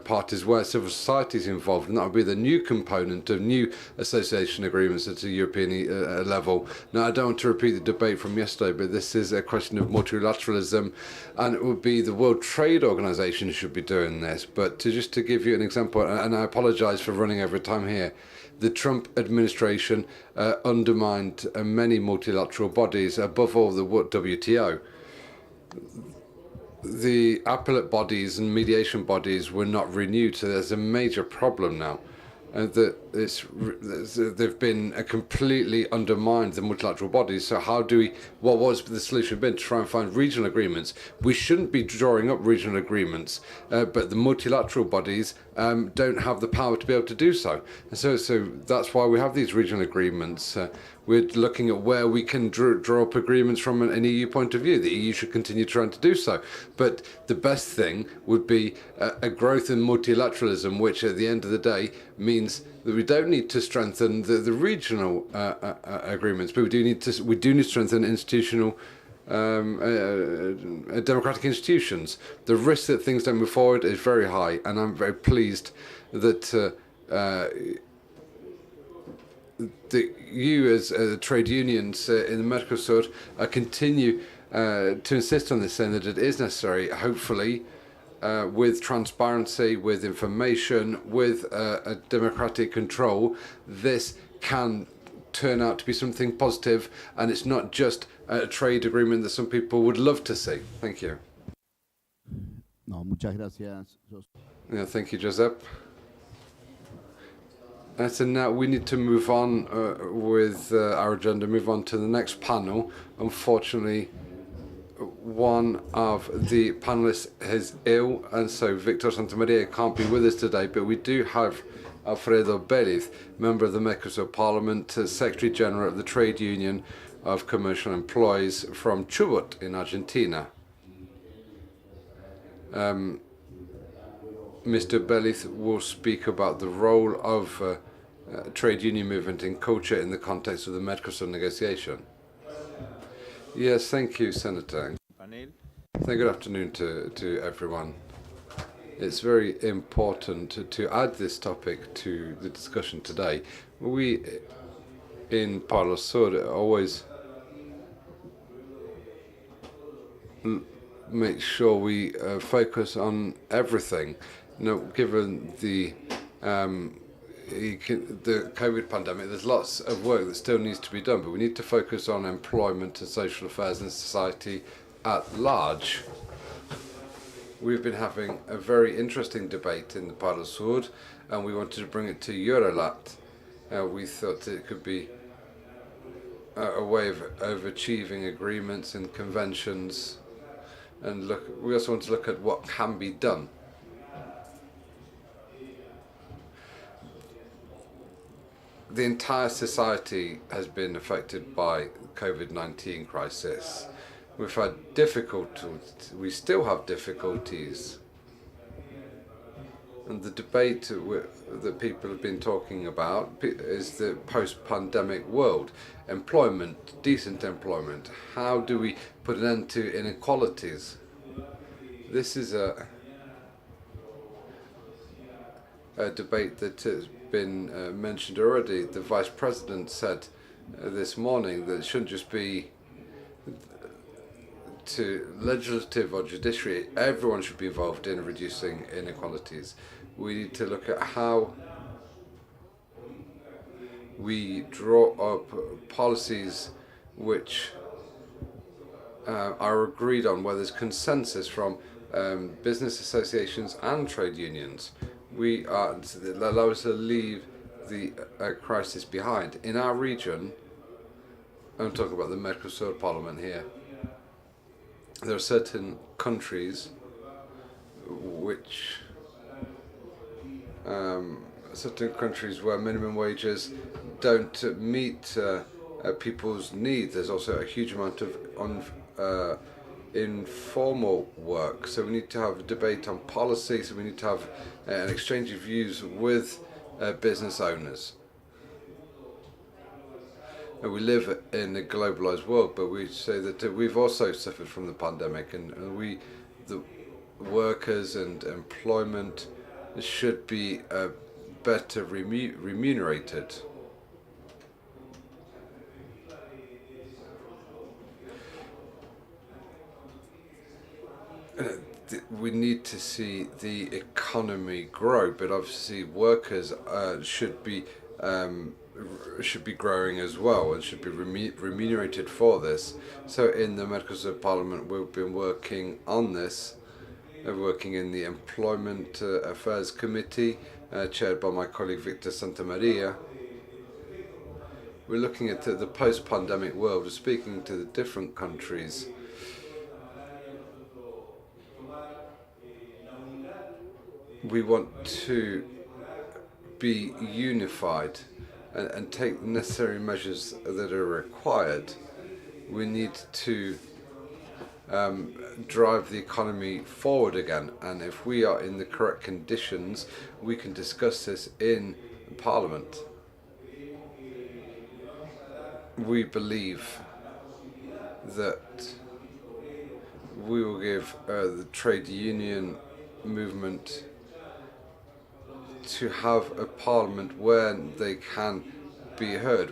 part is where civil society is involved, and that would be the new component of new association agreements at a European level. Now, I don't want to repeat the debate from yesterday, but this is a question of multilateralism, and it would be the World Trade Organization who should be doing this. But just to give you an example, and I apologize for running over time here, the Trump administration undermined many multilateral bodies, above all the WTO. The appellate bodies and mediation bodies were not renewed, so there's a major problem now. They've been completely undermined, the multilateral bodies. So what was the solution been? To try and find regional agreements. We shouldn't be drawing up regional agreements, but the multilateral bodies don't have the power to be able to do so. And so that's why we have these regional agreements. We're looking at where we can draw up agreements from an EU point of view. The EU should continue trying to do so. But the best thing would be a growth in multilateralism, which at the end of the day means that we don't need to strengthen the regional agreements, but we do need to strengthen institutional democratic institutions. The risk that things don't move forward is very high, and I'm very pleased that you as trade unions in the Mercosur continue to insist on this, saying that it is necessary, hopefully, with transparency, with information, with a democratic control, this can turn out to be something positive, and it's not just a trade agreement that some people would love to see. Thank you. No, muchas gracias. Yeah, thank you, Josep. So now we need to move on with our agenda, move on to the next panel. Unfortunately, one of the panelists is ill, and so Victor Santamaria can't be with us today, but we do have Alfredo Belliz, member of the Mercosur Parliament, Secretary General of the Trade Union of Commercial Employees from Chubut in Argentina. Mr. Belliz will speak about the role of trade union movement in culture in the context of the Mercosur negotiation. Yes, thank you, Senator. Good afternoon to everyone. It's very important to add this topic to the discussion today. We in Palo Sur always make sure we focus on everything. Given the COVID pandemic, there's lots of work that still needs to be done, but we need to focus on employment and social affairs and society at large. We've been having a very interesting debate in the Palo Sur, and we wanted to bring it to Eurolat. We thought it could be a way of achieving agreements and conventions, and we also want to look at what can be done. The entire society has been affected by the COVID-19 crisis. We've had difficulties, we still have difficulties. And the debate that people have been talking about is the post-pandemic world. Employment, decent employment. How do we put an end to inequalities? This is a debate that been mentioned already. The Vice President said this morning that it shouldn't just be to legislative or judiciary. Everyone should be involved in reducing inequalities. We need to look at how we draw up policies which are agreed on, where there's consensus from business associations and trade unions. We are that allow us to leave the crisis behind. In our region, I'm talking about the Mercosur Parliament here, there are certain countries which where minimum wages don't meet people's needs. There's also a huge amount of informal work. So we need to have a debate on policy. So we need to have an exchange of views with business owners. And we live in a globalized world, but we say that we've also suffered from the pandemic, and the workers and employment should be better remunerated. We need to see the economy grow, but obviously workers should be growing as well and should be remunerated for this. So in the Mercosur Parliament, we've been working on this, working in the Employment Affairs Committee, chaired by my colleague Victor Santamaria. We're looking at the post-pandemic world, we're speaking to the different countries. We want to be unified and take necessary measures that are required. We need to drive the economy forward again, and if we are in the correct conditions, we can discuss this in Parliament. We believe that we will give the trade union movement to have a parliament where they can be heard.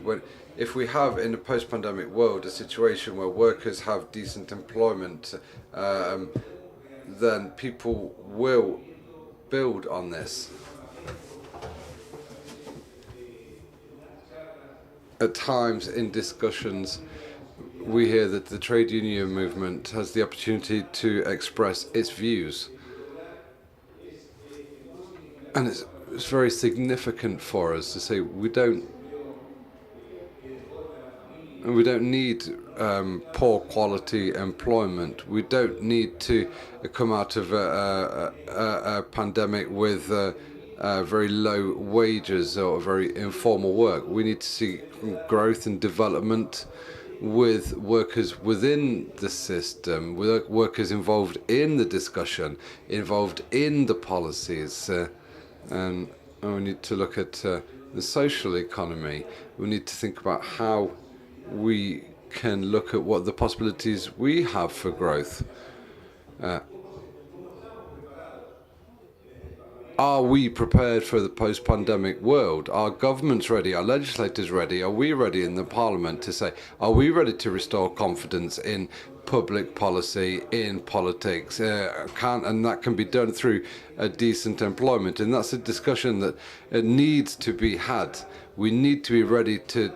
If we have in a post-pandemic world a situation where workers have decent employment, then people will build on this. At times in discussions, we hear that the trade union movement has the opportunity to express its views. And it's very significant for us to say we don't need poor quality employment. We don't need to come out of a pandemic with very low wages or very informal work. We need to see growth and development with workers within the system, with workers involved in the discussion, involved in the policies. And we need to look at the social economy. We need to think about how we can look at what the possibilities we have for growth. Are we prepared for the post-pandemic world? Are governments ready? Are legislators ready? Are we ready in the Parliament to say, are we ready to restore confidence in public policy, in politics? And that can be done through a decent employment. And that's a discussion that needs to be had. We need to be ready to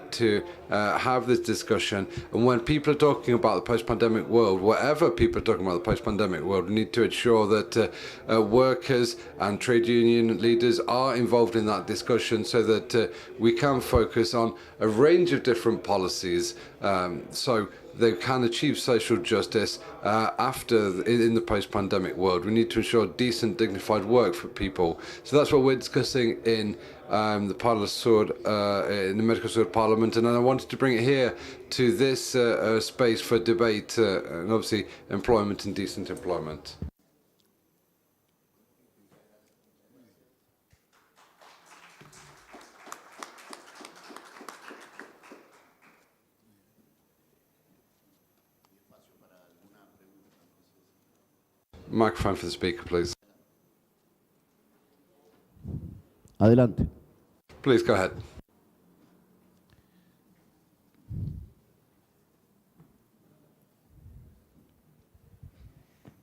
have this discussion. And when people are talking about the post-pandemic world, whatever people are talking about the post-pandemic world, we need to ensure that workers and trade union leaders are involved in that discussion so that we can focus on a range of different policies so they can achieve social justice in the post-pandemic world. We need to ensure decent, dignified work for people. So that's what we're discussing in the Mercosur Parliament, and I wanted to bring it here to this space for debate and obviously employment and decent employment. Microphone for the speaker, please. Adelante. Please go ahead.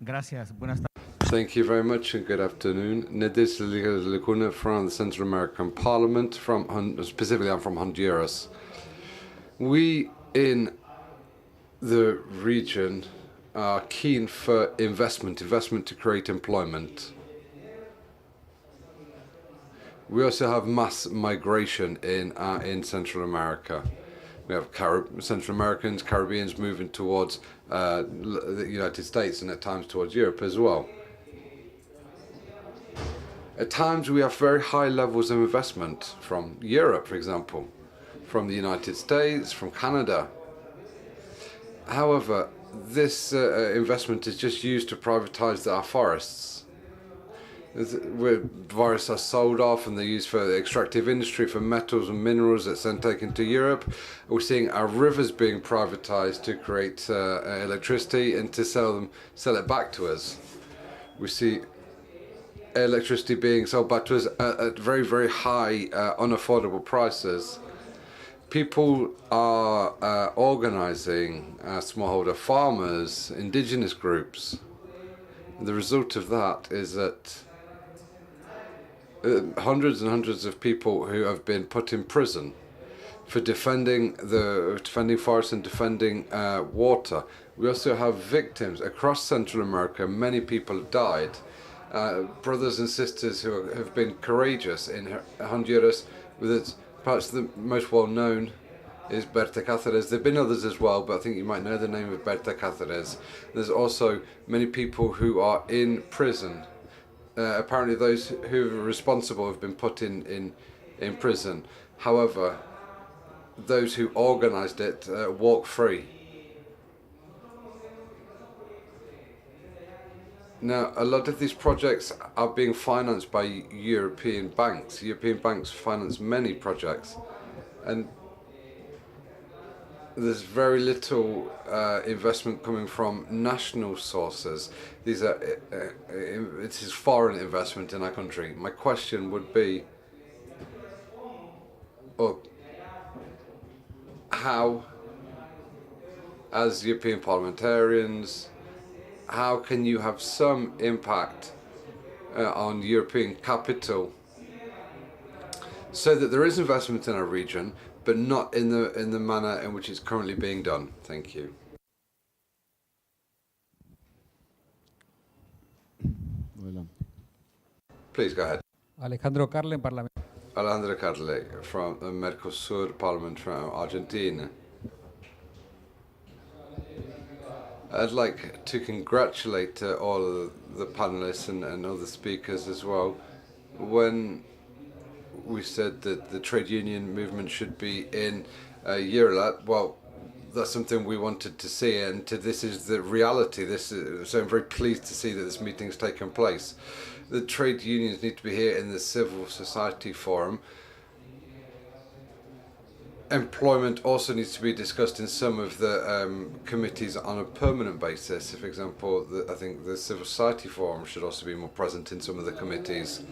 Gracias. Buenas tardes. Thank you very much and good afternoon. Nedis Laguna from the Central American Parliament, specifically I'm from Honduras. We in the region are keen for investment to create employment. We also have mass migration in Central America. We have Central Americans, Caribbeans moving towards the United States and at times towards Europe as well. At times we have very high levels of investment from Europe, for example, from the United States, from Canada. However, this investment is just used to privatize our forests. Where forests are sold off and they're used for the extractive industry, for metals and minerals that's then taken to Europe. We're seeing our rivers being privatized to create electricity and to sell it back to us. We see electricity being sold back to us at very, very high, unaffordable prices. People are organizing smallholder farmers, indigenous groups. The result of that is that hundreds and hundreds of people who have been put in prison for defending forests and defending water. We also have victims across Central America. Many people have died. Brothers and sisters who have been courageous in Honduras, with its perhaps the most well known is Berta Cáceres. There have been others as well, but I think you might know the name of Berta Cáceres. There's also many people who are in prison. Apparently those who are responsible have been put in prison. However, those who organized it walk free. Now, a lot of these projects are being financed by European banks. European banks finance many projects, and there's very little investment coming from national sources. It is foreign investment in our country. My question would be, how, as European parliamentarians, how can you have some impact on European capital so that there is investment in our region, but not in the manner in which it's currently being done? Thank you. Please go ahead. Alejandro Carle, Parlamento. Alejandro Carle from the Mercosur Parliament from Argentina. I'd like to congratulate all of the panelists and other speakers as well. When we said that the trade union movement should be in Eurolat, well, that's something we wanted to see, and this is the reality. So I'm very pleased to see that this meeting's taken place. The trade unions need to be here in the Civil Society Forum. Employment also needs to be discussed in some of the committees on a permanent basis. For example, I think the Civil Society Forum should also be more present in some of the committees.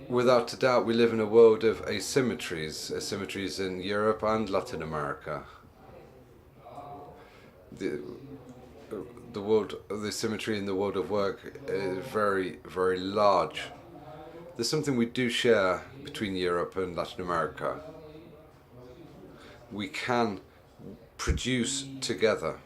Without a doubt, we live in a world of asymmetries in Europe and Latin America. The symmetry in the world of work is very, very large. There's something we do share between Europe and Latin America. We can produce together.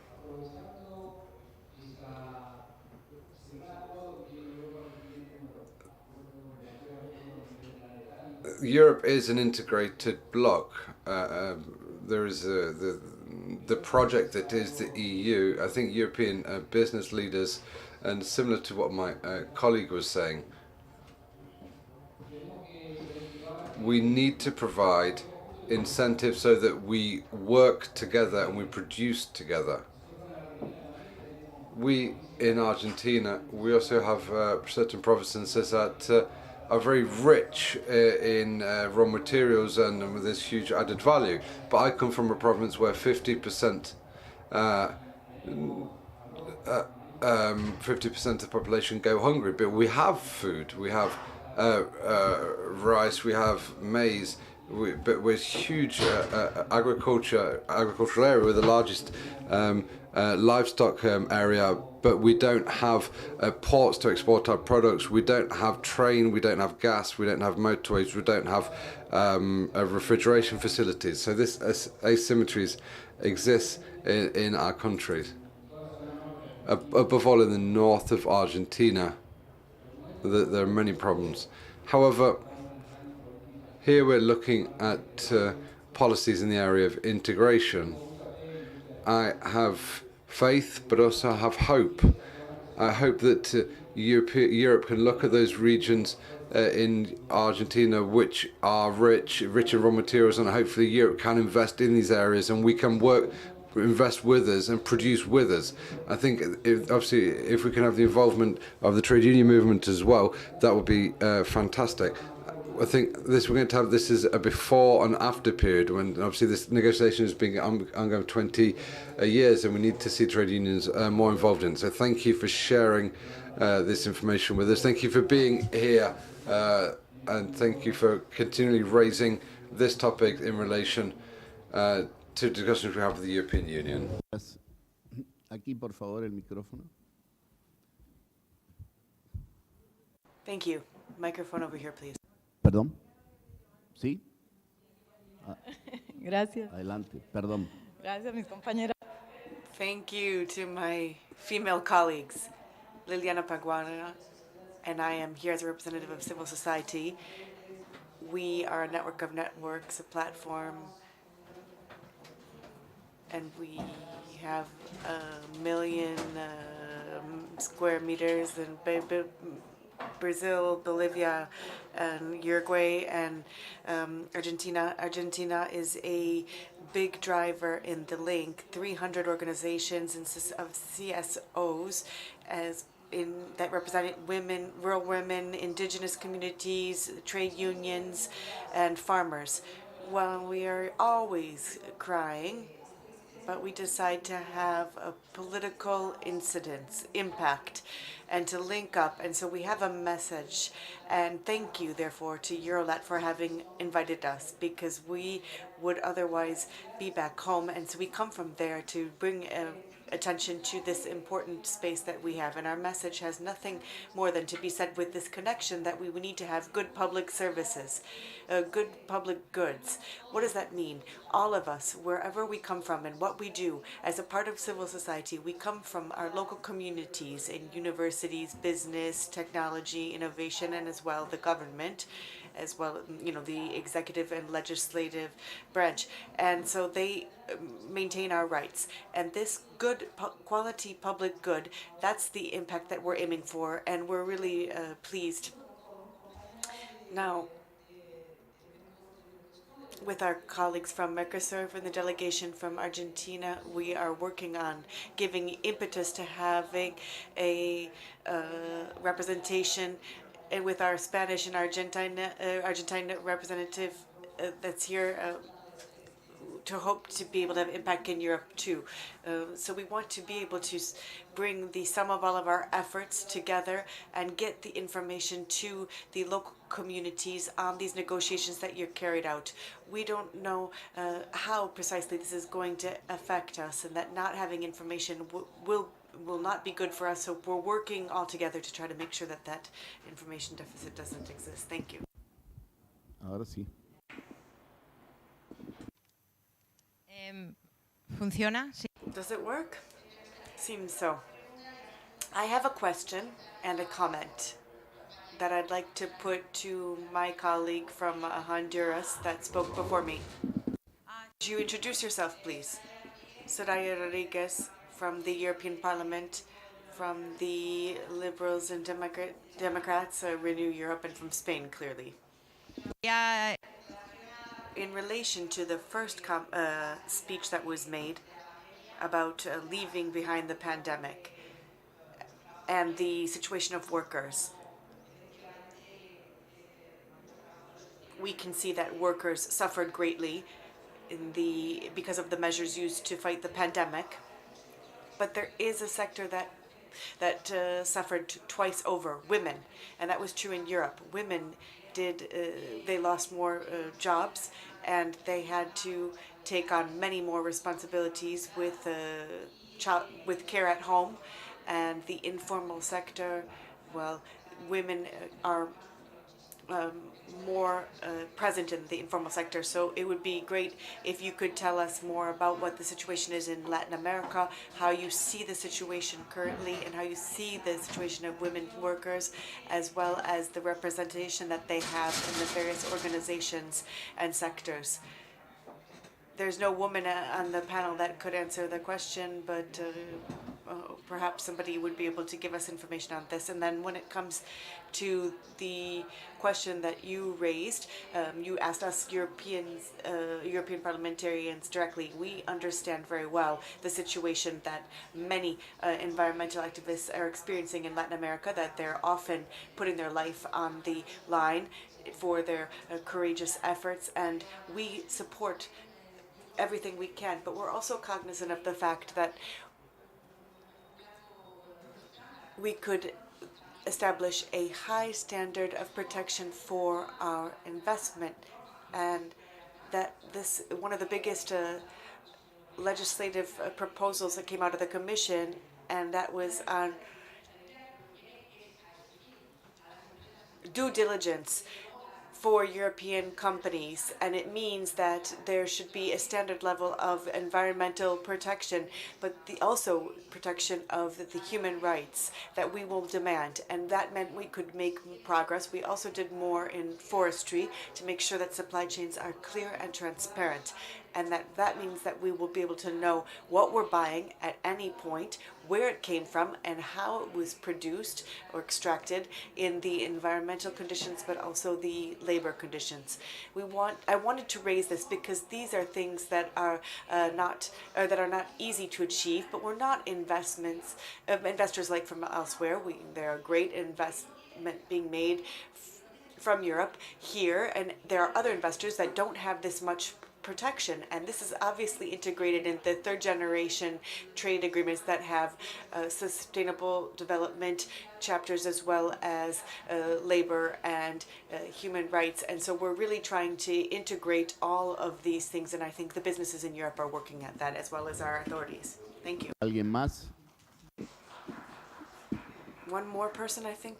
Europe is an integrated bloc. There is the project that is the EU. I think European business leaders, and similar to what my colleague was saying, we need to provide incentives so that we work together and we produce together. We in Argentina, we also have certain provinces that are very rich in raw materials and with this huge added value. But I come from a province where 50% of the population go hungry. But we have food, we have rice, we have maize, but we're huge agricultural area. We're the largest livestock area, but we don't have ports to export our products. We don't have train, we don't have gas, we don't have motorways, we don't have refrigeration facilities. So this asymmetries exists in our countries. Above all in the north of Argentina, there are many problems. However, here we're looking at policies in the area of integration. I have faith, but also have hope. I hope that Europe can look at those regions in Argentina which are rich in raw materials, and hopefully Europe can invest in these areas and we can invest with us and produce with us. I think obviously if we can have the involvement of the trade union movement as well, that would be fantastic. I think we're going to have this as a before and after period, when obviously this negotiation has been ongoing 20 years, and we need to see trade unions more involved in it. So thank you for sharing this information with us. Thank you for being here, and thank you for continually raising this topic in relation to discussions we have with the European Union. Aquí, por favor, el micrófono. Thank you. Microphone over here, please. Perdón. ¿Sí? Gracias. Adelante. Perdón. Gracias, mis compañeras. Thank you to my female colleagues, Liliana Paguana, and I am here as a representative of civil society. We are a network of networks, a platform, and we have 1 million square meters in Brazil, Bolivia, and Uruguay, and Argentina. Argentina is a big driver in the link. 300 organizations of CSOs that represent women, rural women, indigenous communities, trade unions, and farmers. Well, we are always crying, but we decide to have a political impact, and to link up. And so we have a message. And thank you, therefore, to Eurolat for having invited us, because we would otherwise be back home. And so we come from there to bring attention to this important space that we have. And our message has nothing more than to be said with this connection that we need to have good public services, good public goods. What does that mean? All of us, wherever we come from and what we do as a part of civil society, we come from our local communities in universities, business, technology, innovation, and as well the government, as well, the executive and legislative branch. And so they maintain our rights. And this good quality public good, that's the impact that we're aiming for, and we're really pleased. Now, with our colleagues from Mercosur, from the delegation from Argentina, we are working on giving impetus to having a representation with our Spanish and Argentina representative that's here to hope to be able to have impact in Europe too. So we want to be able to bring the sum of all of our efforts together and get the information to the local communities on these negotiations that you're carried out. We don't know how precisely this is going to affect us, and that not having information will not be good for us. So we're working all together to try to make sure that that information deficit doesn't exist. Thank you. Ahora sí. ¿Funciona? Sí. Does it work? Seems so. I have a question and a comment that I'd like to put to my colleague from Honduras that spoke before me. Could you introduce yourself, please? Soraya Rodriguez from the European Parliament, from the Liberals and Democrats, Renew Europe, and from Spain, clearly. Yeah. In relation to the first speech that was made about leaving behind the pandemic and the situation of workers, we can see that workers suffered greatly because of the measures used to fight the pandemic. But there is a sector that that suffered twice over, women. And that was true in Europe. Women they lost more jobs, and they had to take on many more responsibilities with care at home. And the informal sector, well, women are more present in the informal sector. So it would be great if you could tell us more about what the situation is in Latin America, how you see the situation currently, and how you see the situation of women workers, as well as the representation that they have in the various organizations and sectors. There's no woman on the panel that could answer the question, but perhaps somebody would be able to give us information on this. And then when it comes to the question that you raised, you asked us European parliamentarians directly. We understand very well the situation that many environmental activists are experiencing in Latin America, that they're often putting their life on the line for their courageous efforts, and we support everything we can. But we're also cognizant of the fact that we could establish a high standard of protection for our investment, and that this one of the biggest legislative proposals that came out of the Commission, and that was on due diligence for European companies, and it means that there should be a standard level of environmental protection, but also protection of the human rights that we will demand, and that meant we could make progress. We also did more in forestry to make sure that supply chains are clear and transparent, and that means that we will be able to know what we're buying at any point, where it came from, and how it was produced or extracted in the environmental conditions, but also the labor conditions. I wanted to raise this because these are things that are not easy to achieve, but we're not investors like from elsewhere. There are great investment being made from Europe here, and there are other investors that don't have this much protection, and this is obviously integrated in the third generation trade agreements that have sustainable development chapters, as well as labor and human rights. And so we're really trying to integrate all of these things, and I think the businesses in Europe are working at that, as well as our authorities. Thank you. ¿Alguien más? One more person, I think,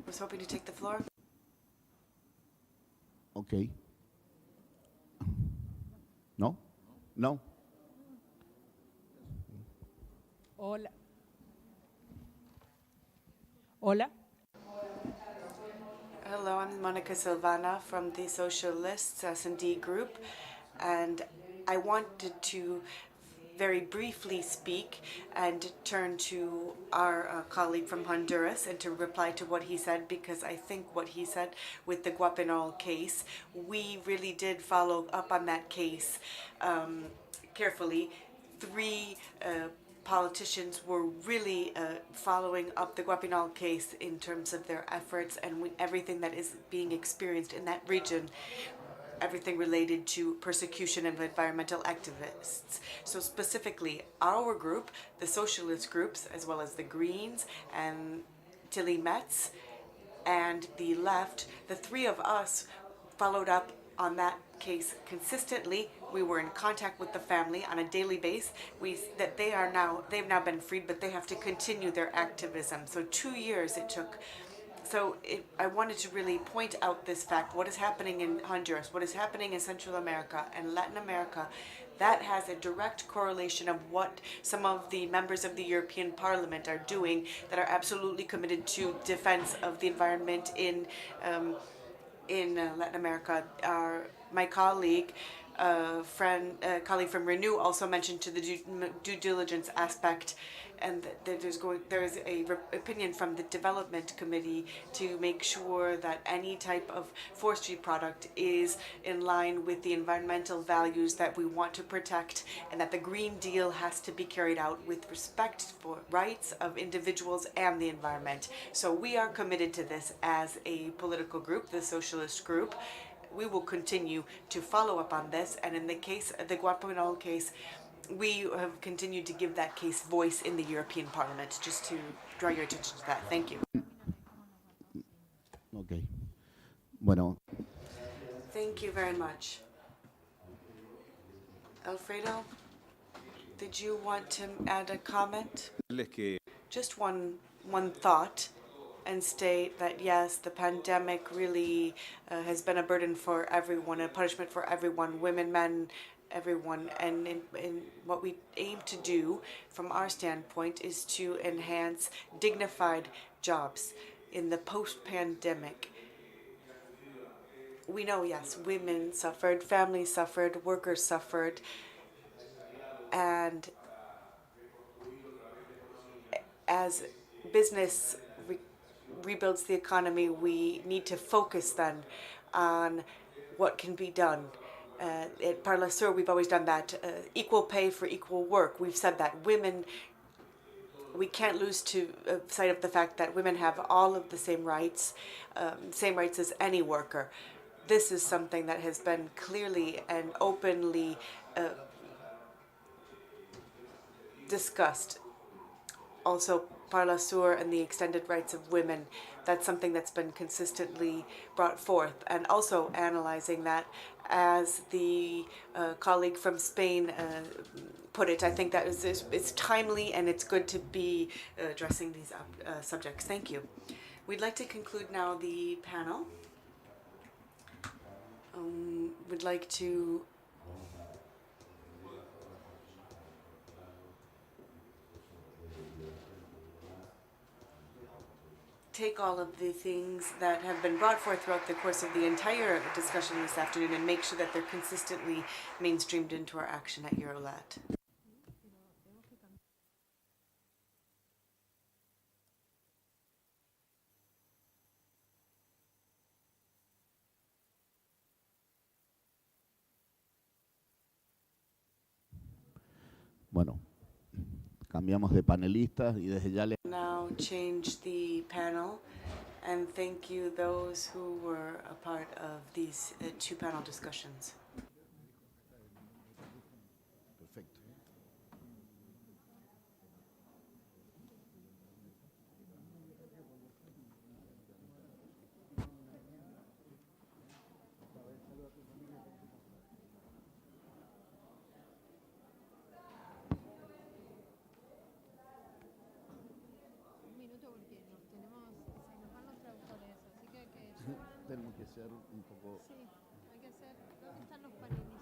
was hoping to take the floor. Okay. No? No? Hola. Hola. Hello, I'm Monica Silvana from the Socialists S&D group, and I wanted to very briefly speak and turn to our colleague from Honduras and to reply to what he said, because I think what he said with the Guapinol case, we really did follow up on that case carefully. Three politicians were really following up the Guapinol case in terms of their efforts and everything that is being experienced in that region, everything related to persecution of environmental activists. So specifically, our group, the socialist groups, as well as the Greens and Tilly Metz and the left, the three of us followed up on that case consistently. We were in contact with the family on a daily basis. They've now been freed, but they have to continue their activism. So 2 years it took. So I wanted to really point out this fact, what is happening in Honduras, what is happening in Central America and Latin America. That has a direct correlation of what some of the members of the European Parliament are doing that are absolutely committed to defense of the environment in Latin America. My colleague, colleague from Renew also mentioned to the due diligence aspect, and that there is a opinion from the Development Committee to make sure that any type of forestry product is in line with the environmental values that we want to protect, and that the Green Deal has to be carried out with respect for rights of individuals and the environment. So we are committed to this as a political group, the Socialist Group. We will continue to follow up on this, and in the case of the Guapinol case, we have continued to give that case voice in the European Parliament, just to draw your attention to that. Thank you. Ok. Bueno, Thank you very much. Alfredo, did you want to add a comment? Just one thought, and state that yes, the pandemic really has been a burden for everyone, a punishment for everyone, women, men, everyone. And in what we aim to do from our standpoint is to enhance dignified jobs in the post-pandemic. We know, yes, women suffered, families suffered, workers suffered, and as business rebuilds the economy, we need to focus then on what can be done. At Parla Sur, we've always done that. Equal pay for equal work. We've said that women, we can't lose sight of the fact that women have all of the same rights as any worker. This is something that has been clearly and openly discussed. Also, Parla Sur and the extended rights of women, that's something that's been consistently brought forth. And also analyzing that, as the colleague from Spain put it, I think that it's timely and it's good to be addressing these subjects. Thank you. We'd like to conclude now the panel. Would like to take all of the things that have been brought forth throughout the course of the entire discussion this afternoon and make sure that they're consistently mainstreamed into our action at Eurolat. bueno, cambiamos de panelistas y desde ya le... Now change the panel and thank you those who were a part of these two panel discussions. Perfecto. Tenemos que ser un poco... Sí, hay que ser... ¿Dónde están los panelistas?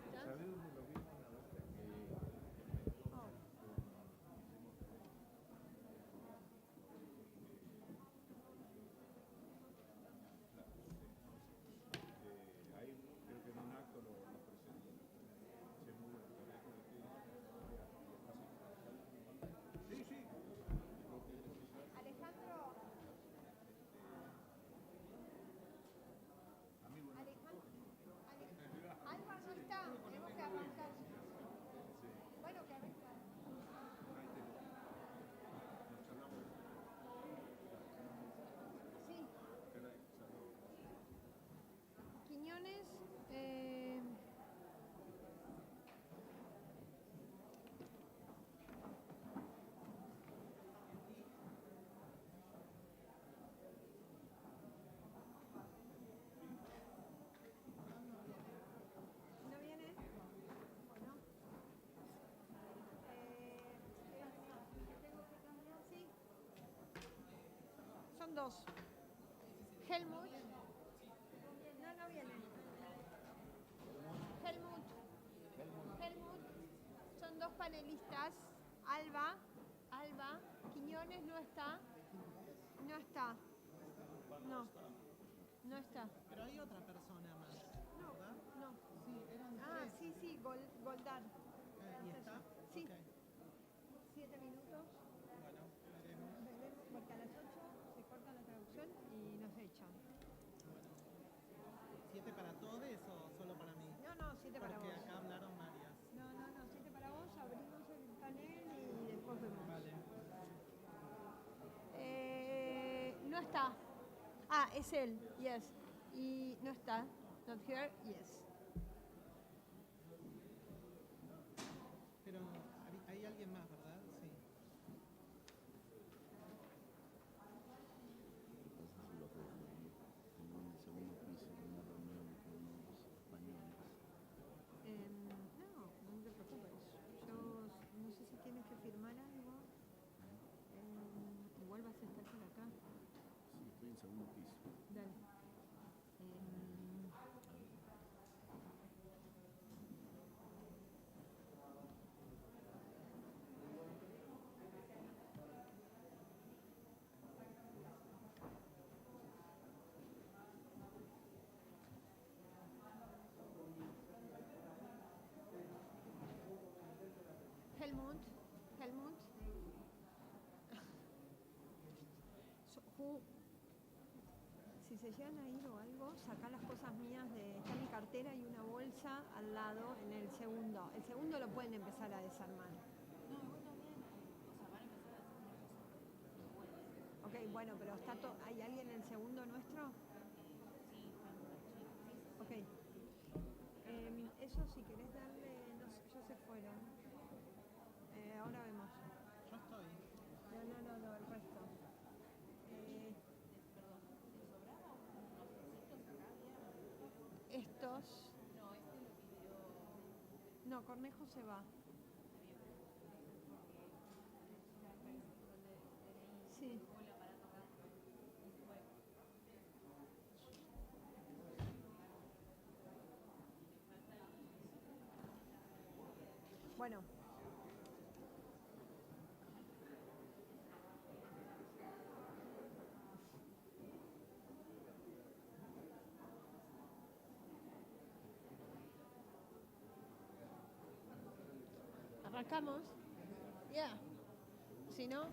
Son dos. Helmut. No viene. Helmut. Son dos panelistas. Alba. Quiñones no está. No está. No está. Pero hay otra persona más. No, ¿verdad? no. Sí, eran tres. Sí, Goldar. ¿Y está? Sí. Okay. 7 minutos. Bueno, veremos. Porque a las 8 se corta la traducción y nos echan. Bueno. ¿7 para todos o solo para mí? No, 7 para vos. Porque acá hablaron varias. No, 7 para vos. Abrimos el panel y después vemos. Vale. No está. Es él. Yes. Y no está. Not here. Yes. Pero alguien más, ¿verdad? Sí. No, no te preocupes. Yo no sé si tienes que firmar algo. Igual vas a estar por acá. Sí, estoy en segundo piso. Dale. Helmut. Si se llegan a ir o algo, saca las cosas mías está mi cartera y una bolsa al lado en el segundo. El segundo lo pueden empezar a desarmar. Ok, bueno, pero ¿hay alguien en el segundo nuestro? Ok. Eso si querés darle, no sé, ya se fueron. Ahora vemos. Yo estoy. No, el resto. Estos. No, Cornejo se va. Sí. Bueno. Arrancamos. Ya. Si no.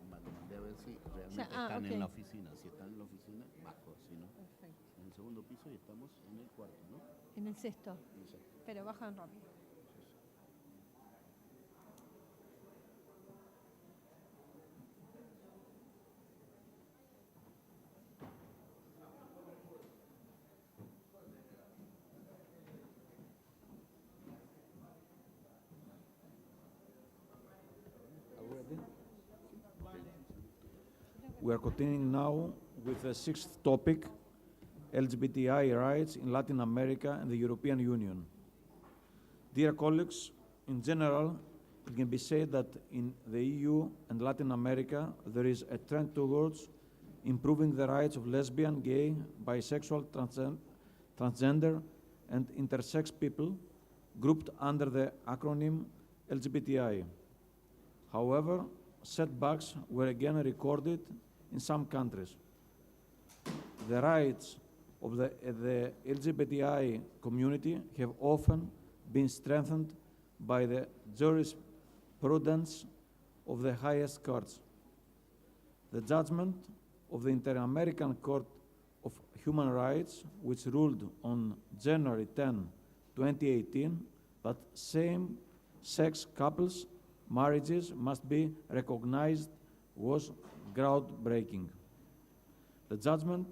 Mandé a ver si realmente están en la oficina. Si están en la oficina, bajo. Si no, perfecto. En el segundo piso y estamos en el cuarto, ¿no? En el sexto. En el sexto. Pero bajan rápido. We are continuing now with the sixth topic, LGBTI rights in Latin America and the European Union. Dear colleagues, in general, it can be said that in the EU and Latin America, there is a trend towards improving the rights of lesbian, gay, bisexual, transgender, and intersex people grouped under the acronym LGBTI. However, setbacks were again recorded in some countries. The rights of the LGBTI community have often been strengthened by the jurisprudence of the highest courts. The judgment of the Inter-American Court of Human Rights, which ruled on January 10, 2018, that same-sex couples' marriages must be recognized, was groundbreaking. The judgment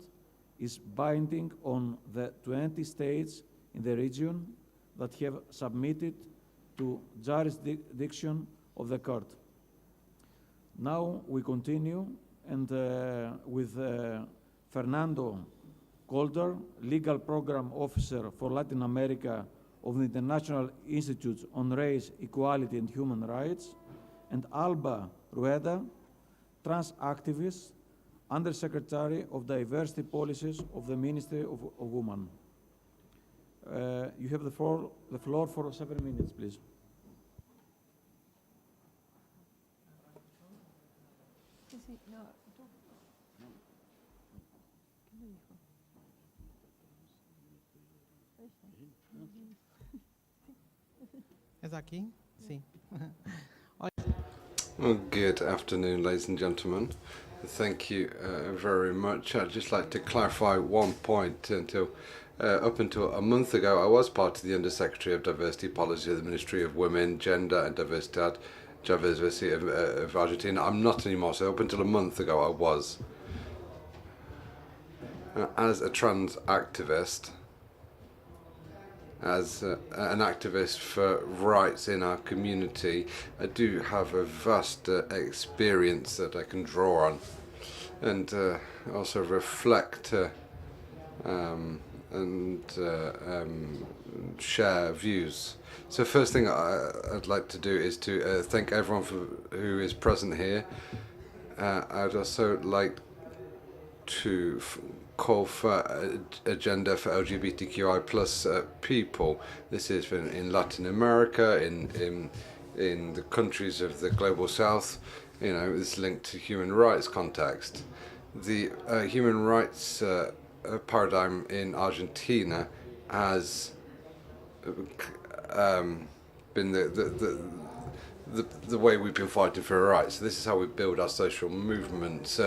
is binding on the 20 states in the region that have submitted to jurisdiction of the court. Now we continue and with Fernando Calder, Legal Program Officer for Latin America of the International Institute on Race, Equality and Human Rights, and Alba Rueda, trans activist, Undersecretary of Diversity Policies of the Ministry of Women. You have the floor for 7 minutes, please. Sí, no, tú. ¿Qué me dijo? ¿Es aquí? Sí. Well, good afternoon, ladies and gentlemen. Thank you very much. I'd just like to clarify one point. Up until a month ago, I was part of the Undersecretary of Diversity Policy of the Ministry of Women, Gender and Diversity of Argentina. I'm not anymore, so up until a month ago I was. as a trans activist, as an activist for rights in our community, I do have a vast experience that I can draw on and also reflect and share views. So first thing I'd like to do is to thank everyone who is present here. I'd also like to call for agenda for LGBTQI plus people. This is in Latin America, in the countries of the global south. You know, it's linked to human rights context. The human rights paradigm in Argentina has been the way we've been fighting for our rights. So this is how we build our social movements,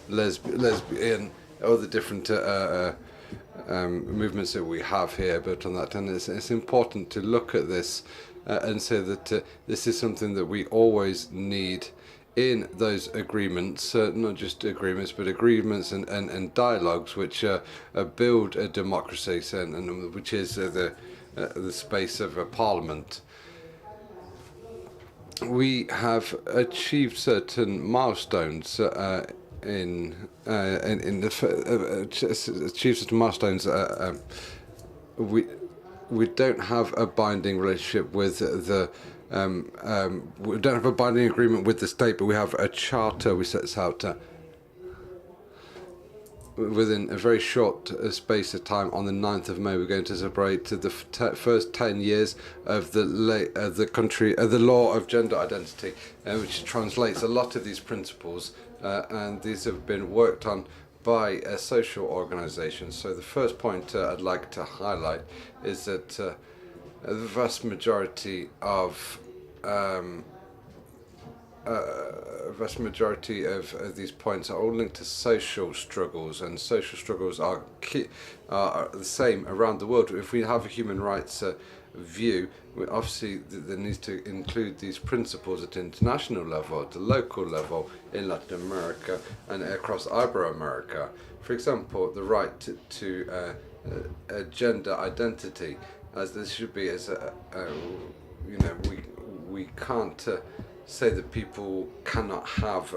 lesbian, all the different movements that we have here built on that. And it's important to look at this and say that this is something that we always need in those agreements, not just agreements, but agreements and dialogues which build a democracy, and which is the space of a parliament. We have achieved certain milestones achieved certain milestones. We don't have a binding relationship with the. We don't have a binding agreement with the state, but we have a charter we set out within a very short space of time. On the 9th of May, we're going to celebrate the first 10 years of the law of gender identity, which translates a lot of these principles, and these have been worked on by social organizations. So the first point I'd like to highlight is that the vast majority of these points are all linked to social struggles, and social struggles are the same around the world. If we have a human rights view, obviously there needs to include these principles at international level, at the local level, in Latin America and across Ibero-America. For example, the right to gender identity, as this should be, as we can't say that people cannot have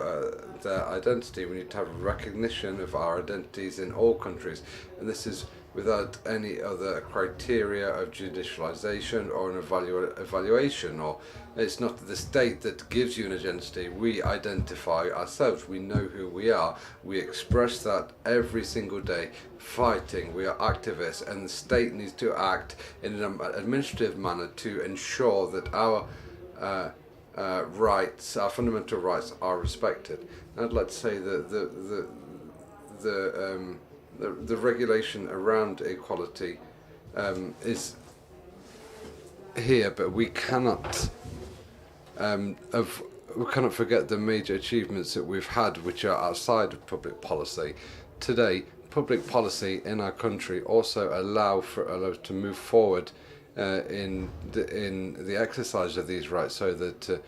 their identity. We need to have a recognition of our identities in all countries, and this is without any other criteria of judicialization or an evaluation. Or it's not the state that gives you an identity. We identify ourselves. We know who we are. We express that every single day, fighting. We are activists, and the state needs to act in an administrative manner to ensure that our rights, our fundamental rights, are respected. And I'd like to say that the regulation around equality is here, but we cannot forget the major achievements that we've had, which are outside of public policy. Today, public policy in our country also allows to move forward in the exercise of these rights, so that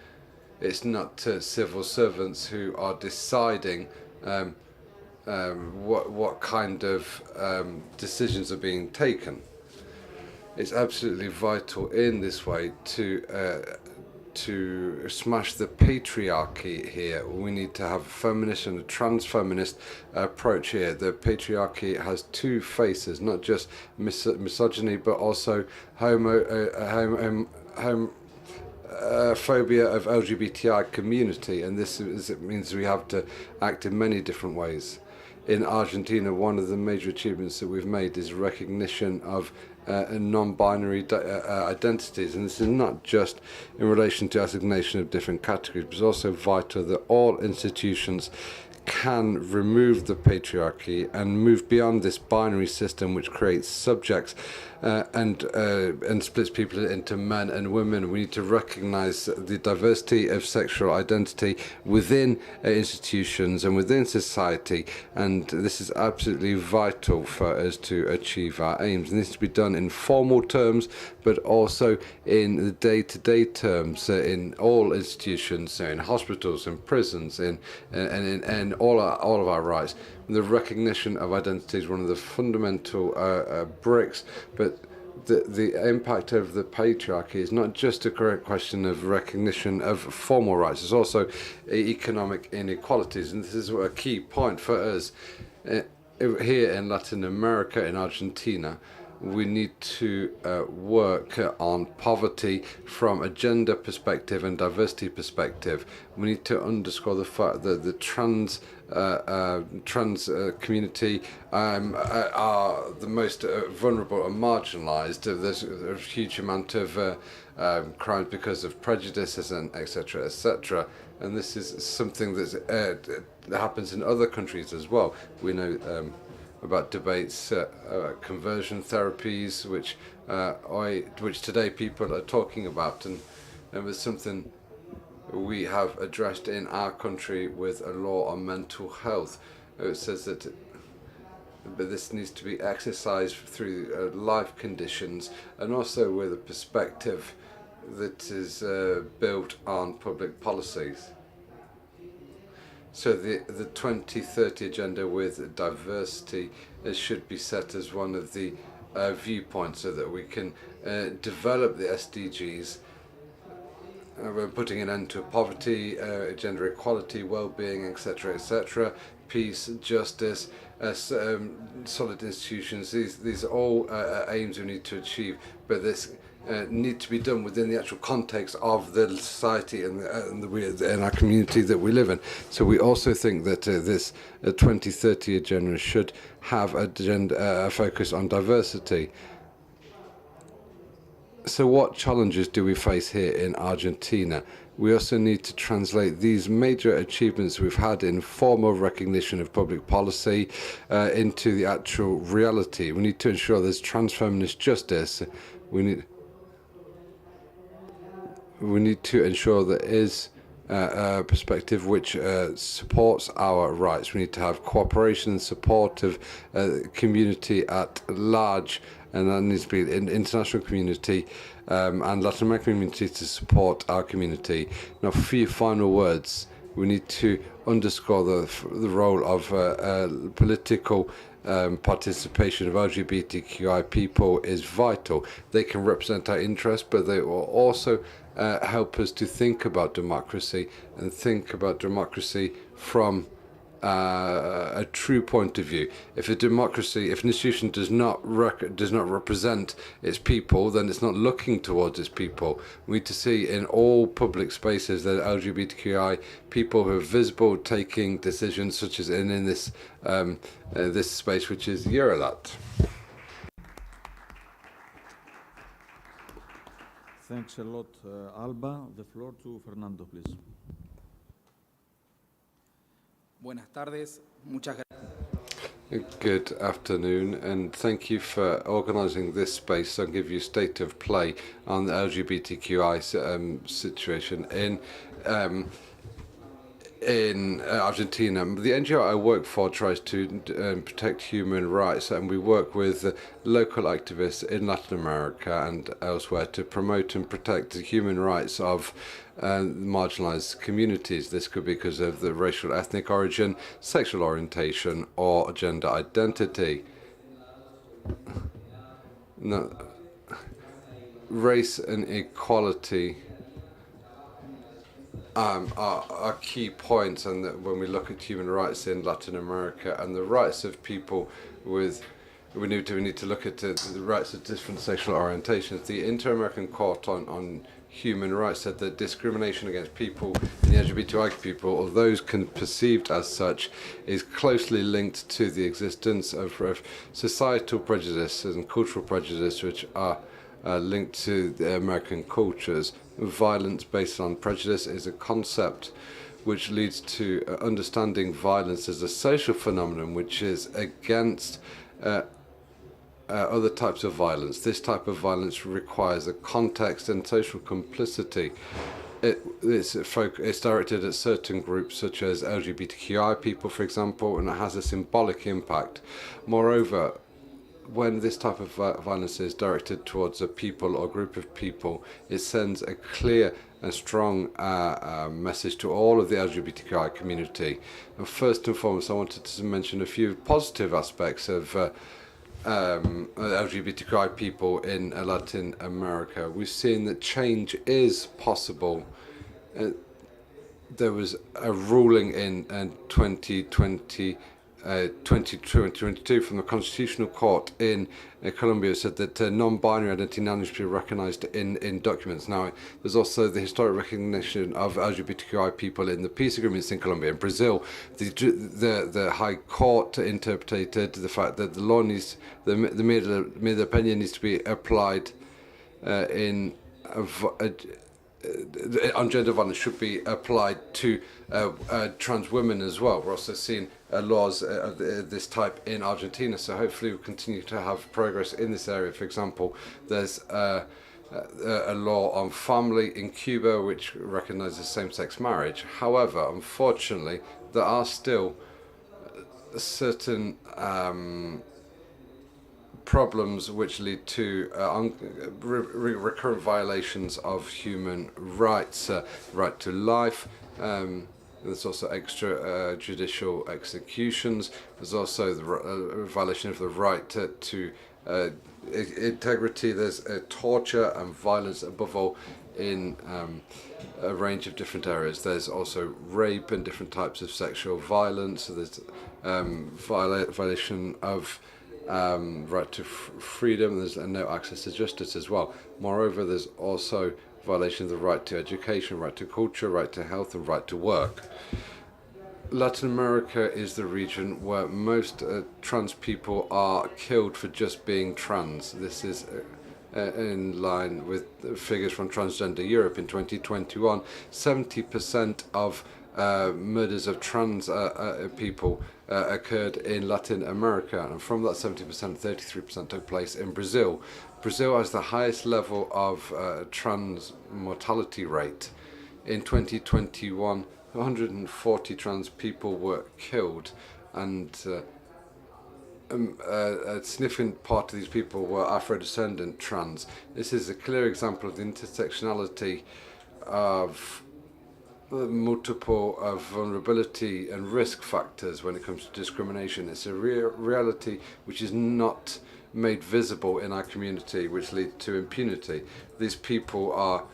it's not civil servants who are deciding what kind of decisions are being taken. It's absolutely vital in this way to smash the patriarchy here. We need to have a feminist and a trans-feminist approach here. The patriarchy has two faces, not just misogyny, but also phobia of LGBTI community, and it means we have to act in many different ways. In Argentina, one of the major achievements that we've made is recognition of non-binary identities, and this is not just in relation to assignation of different categories, but it's also vital that all institutions can remove the patriarchy and move beyond this binary system which creates subjects and splits people into men and women. We need to recognize the diversity of sexual identity within institutions and within society, and this is absolutely vital for us to achieve our aims. And this needs to be done in formal terms, but also in the day-to-day terms, in all institutions, in hospitals, in prisons, and all of our rights. the recognition of identity is one of the fundamental bricks, but the impact of the patriarchy is not just a correct question of recognition of formal rights, it's also economic inequalities, and this is a key point for us. Here in Latin America, in Argentina, we need to work on poverty from a gender perspective and diversity perspective. We need to underscore the fact that the trans community are the most vulnerable and marginalised. There's a huge amount of crimes because of prejudices and etc. etc. And this is something that happens in other countries as well. We know about debates, conversion therapies, which today people are talking about, and it's something we have addressed in our country with a law on mental health. It says that, but this needs to be exercised through life conditions and also with a perspective that is built on public policies. So the 2030 agenda with diversity should be set as one of the viewpoints so that we can develop the SDGs. We're putting an end to poverty, gender equality, well-being, etc., etc., peace, justice, solid institutions. These are all aims we need to achieve, but this need to be done within the actual context of the society and our community that we live in. So we also think that this 2030 agenda should have a focus on diversity. So what challenges do we face here in Argentina? We also need to translate these major achievements we've had in formal recognition of public policy into the actual reality. We need to ensure there's transfeminist justice. We need to ensure there is a perspective which supports our rights. We need to have cooperation and support of community at large, and that needs to be an international community and Latin American community to support our community. Now, for a few final words, we need to underscore the role of political participation of LGBTQI people is vital. They can represent our interests, but they will also help us to think about democracy and think about democracy from a true point of view. If an institution does not represent its people, then it's not looking towards its people. We need to see in all public spaces that LGBTQI people who are visible taking decisions, such as in this this space, which is Eurolat. Thanks a lot, Alba. The floor to Fernando, please. Buenas tardes. Muchas gracias. Good afternoon, and thank you for organising this space. I'll give you state of play on the LGBTQI situation in Argentina. The NGO I work for tries to protect human rights, and we work with local activists in Latin America and elsewhere to promote and protect the human rights of marginalized communities. This could be because of the racial, ethnic origin, sexual orientation, or gender identity. No, race and equality are key points, and when we look at human rights in Latin America and the rights of people with, we need to look at the rights of different sexual orientations. The Inter-American Court on Human Rights said that discrimination against people in the LGBTI people, or those perceived as such, is closely linked to the existence of societal prejudices and cultural prejudice, which are linked to the American cultures. Violence based on prejudice is a concept which leads to understanding violence as a social phenomenon which is against other types of violence. This type of violence requires a context and social complicity. It's directed at certain groups such as LGBTQI people, for example, and it has a symbolic impact. Moreover, when this type of violence is directed towards a people or group of people, it sends a clear a strong message to all of the LGBTQI community. And first and foremost, I wanted to mention a few positive aspects of LGBTQI people in Latin America. We've seen that change is possible. There was a ruling in 2022 from the Constitutional Court in Colombia said that non-binary identity now needs to be recognized in documents. Now, there's also the historic recognition of LGBTQI people in the peace agreements in Colombia. In Brazil, the High Court interpreted the fact that the law needs, the mere opinion needs to be applied on gender violence should be applied to trans women as well. We're also seeing laws of this type in Argentina, so hopefully we'll continue to have progress in this area. For example, there's a law on family in Cuba which recognizes same-sex marriage. However, unfortunately, there are still certain problems which lead to recurrent violations of human rights, right to life. There's also extrajudicial executions. There's also the violation of the right to integrity. There's torture and violence, above all, in a range of different areas. There's also rape and different types of sexual violence. So there's violation of right to freedom. There's no access to justice as well. Moreover, there's also violation of the right to education, right to culture, right to health, and right to work. Latin America is the region where most trans people are killed for just being trans. This is in line with figures from Transgender Europe. In 2021, 70% of murders of trans people occurred in Latin America, and from that 70%, 33% took place in Brazil. Brazil has the highest level of trans mortality rate. In 2021, 140 trans people were killed, and a significant part of these people were Afro-descendant trans. This is a clear example of the intersectionality of multiple vulnerability and risk factors when it comes to discrimination. It's a reality which is not made visible in our community, which leads to impunity. These people are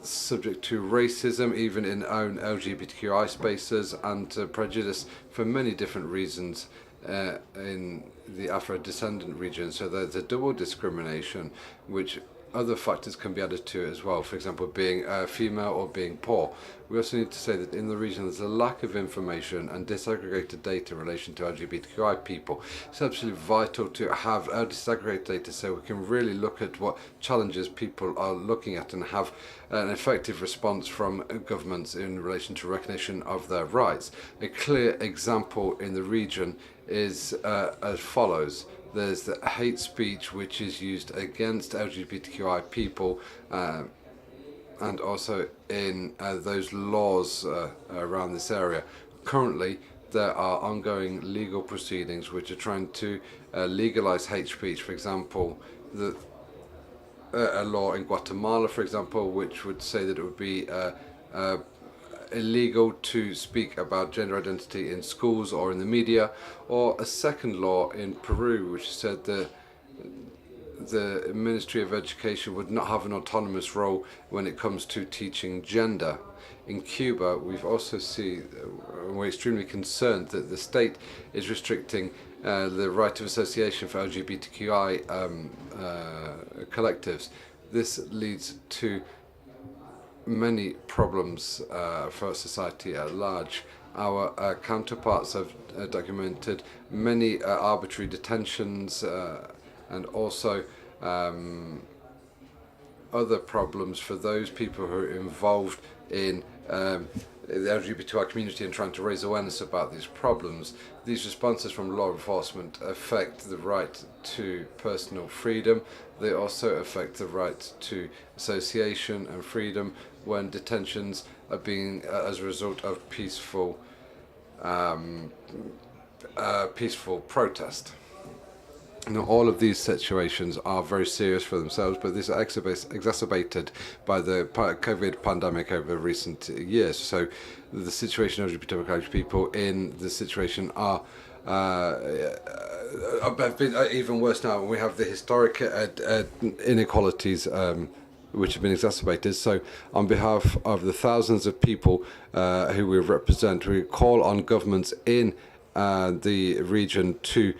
subject to racism, even in own LGBTQI spaces, and prejudice for many different reasons in the Afro-descendant region. So there's a double discrimination, which other factors can be added to it as well, for example, being female or being poor. We also need to say that in the region there's a lack of information and disaggregated data in relation to LGBTQI people. It's absolutely vital to have disaggregated data so we can really look at what challenges people are looking at and have an effective response from governments in relation to recognition of their rights. A clear example in the region is as follows. There's the hate speech which is used against LGBTQI people, and also in those laws around this area. Currently, there are ongoing legal proceedings which are trying to legalize hate speech. For example, a law in Guatemala, for example, which would say that it would be illegal to speak about gender identity in schools or in the media, or a second law in Peru which said that the Ministry of Education would not have an autonomous role when it comes to teaching gender. In Cuba, we've also seen, we're extremely concerned that the state is restricting the right of association for LGBTQI collectives. This leads to many problems for society at large. Our counterparts have documented many arbitrary detentions and also other problems for those people who are involved in the LGBTI community and trying to raise awareness about these problems. These responses from law enforcement affect the right to personal freedom. They also affect the right to association and freedom when detentions are being as a result of peaceful protest. all of these situations are very serious for themselves, but this is exacerbated by the COVID pandemic over recent years. So the situation of LGBTIQ people in the situation are have been even worse now. We have the historic inequalities which have been exacerbated. So on behalf of the thousands of people who we represent, we call on governments in the region to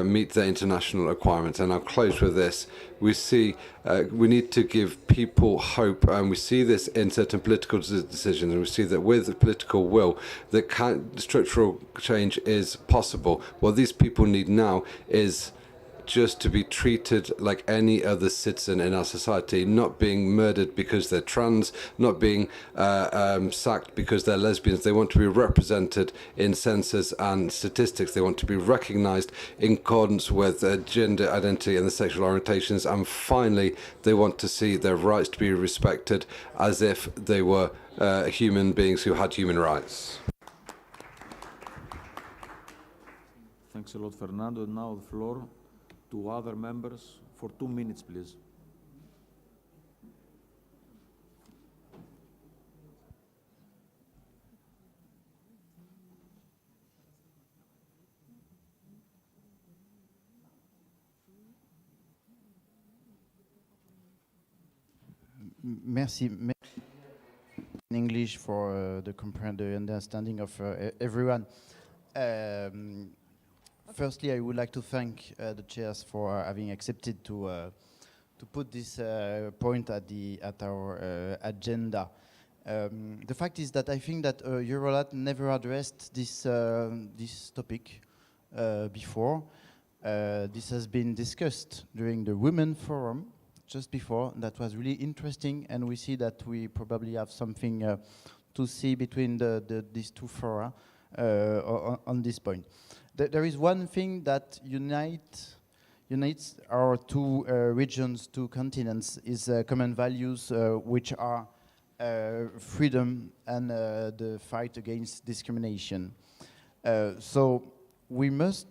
meet the international requirements. And I'll close with this. We see we need to give people hope, and we see this in certain political decisions, and we see that with the political will, that structural change is possible. What these people need now is just to be treated like any other citizen in our society, not being murdered because they're trans, not being sacked because they're lesbians. They want to be represented in census and statistics. They want to be recognized in accordance with their gender identity and the sexual orientations. And finally, they want to see their rights to be respected as if they were human beings who had human rights. Thanks a lot, Fernando. And now the floor to other members for 2 minutes, please. Merci. In English for the understanding of everyone. Firstly, I would like to thank the chairs for having accepted to put this point at our agenda. The fact is that I think that Eurolat never addressed this topic before. This has been discussed during the Women Forum just before. That was really interesting, and we see that we probably have something to see between these two fora on this point. There is one thing that unites our two regions, two continents, is common values which are freedom and the fight against discrimination. So we must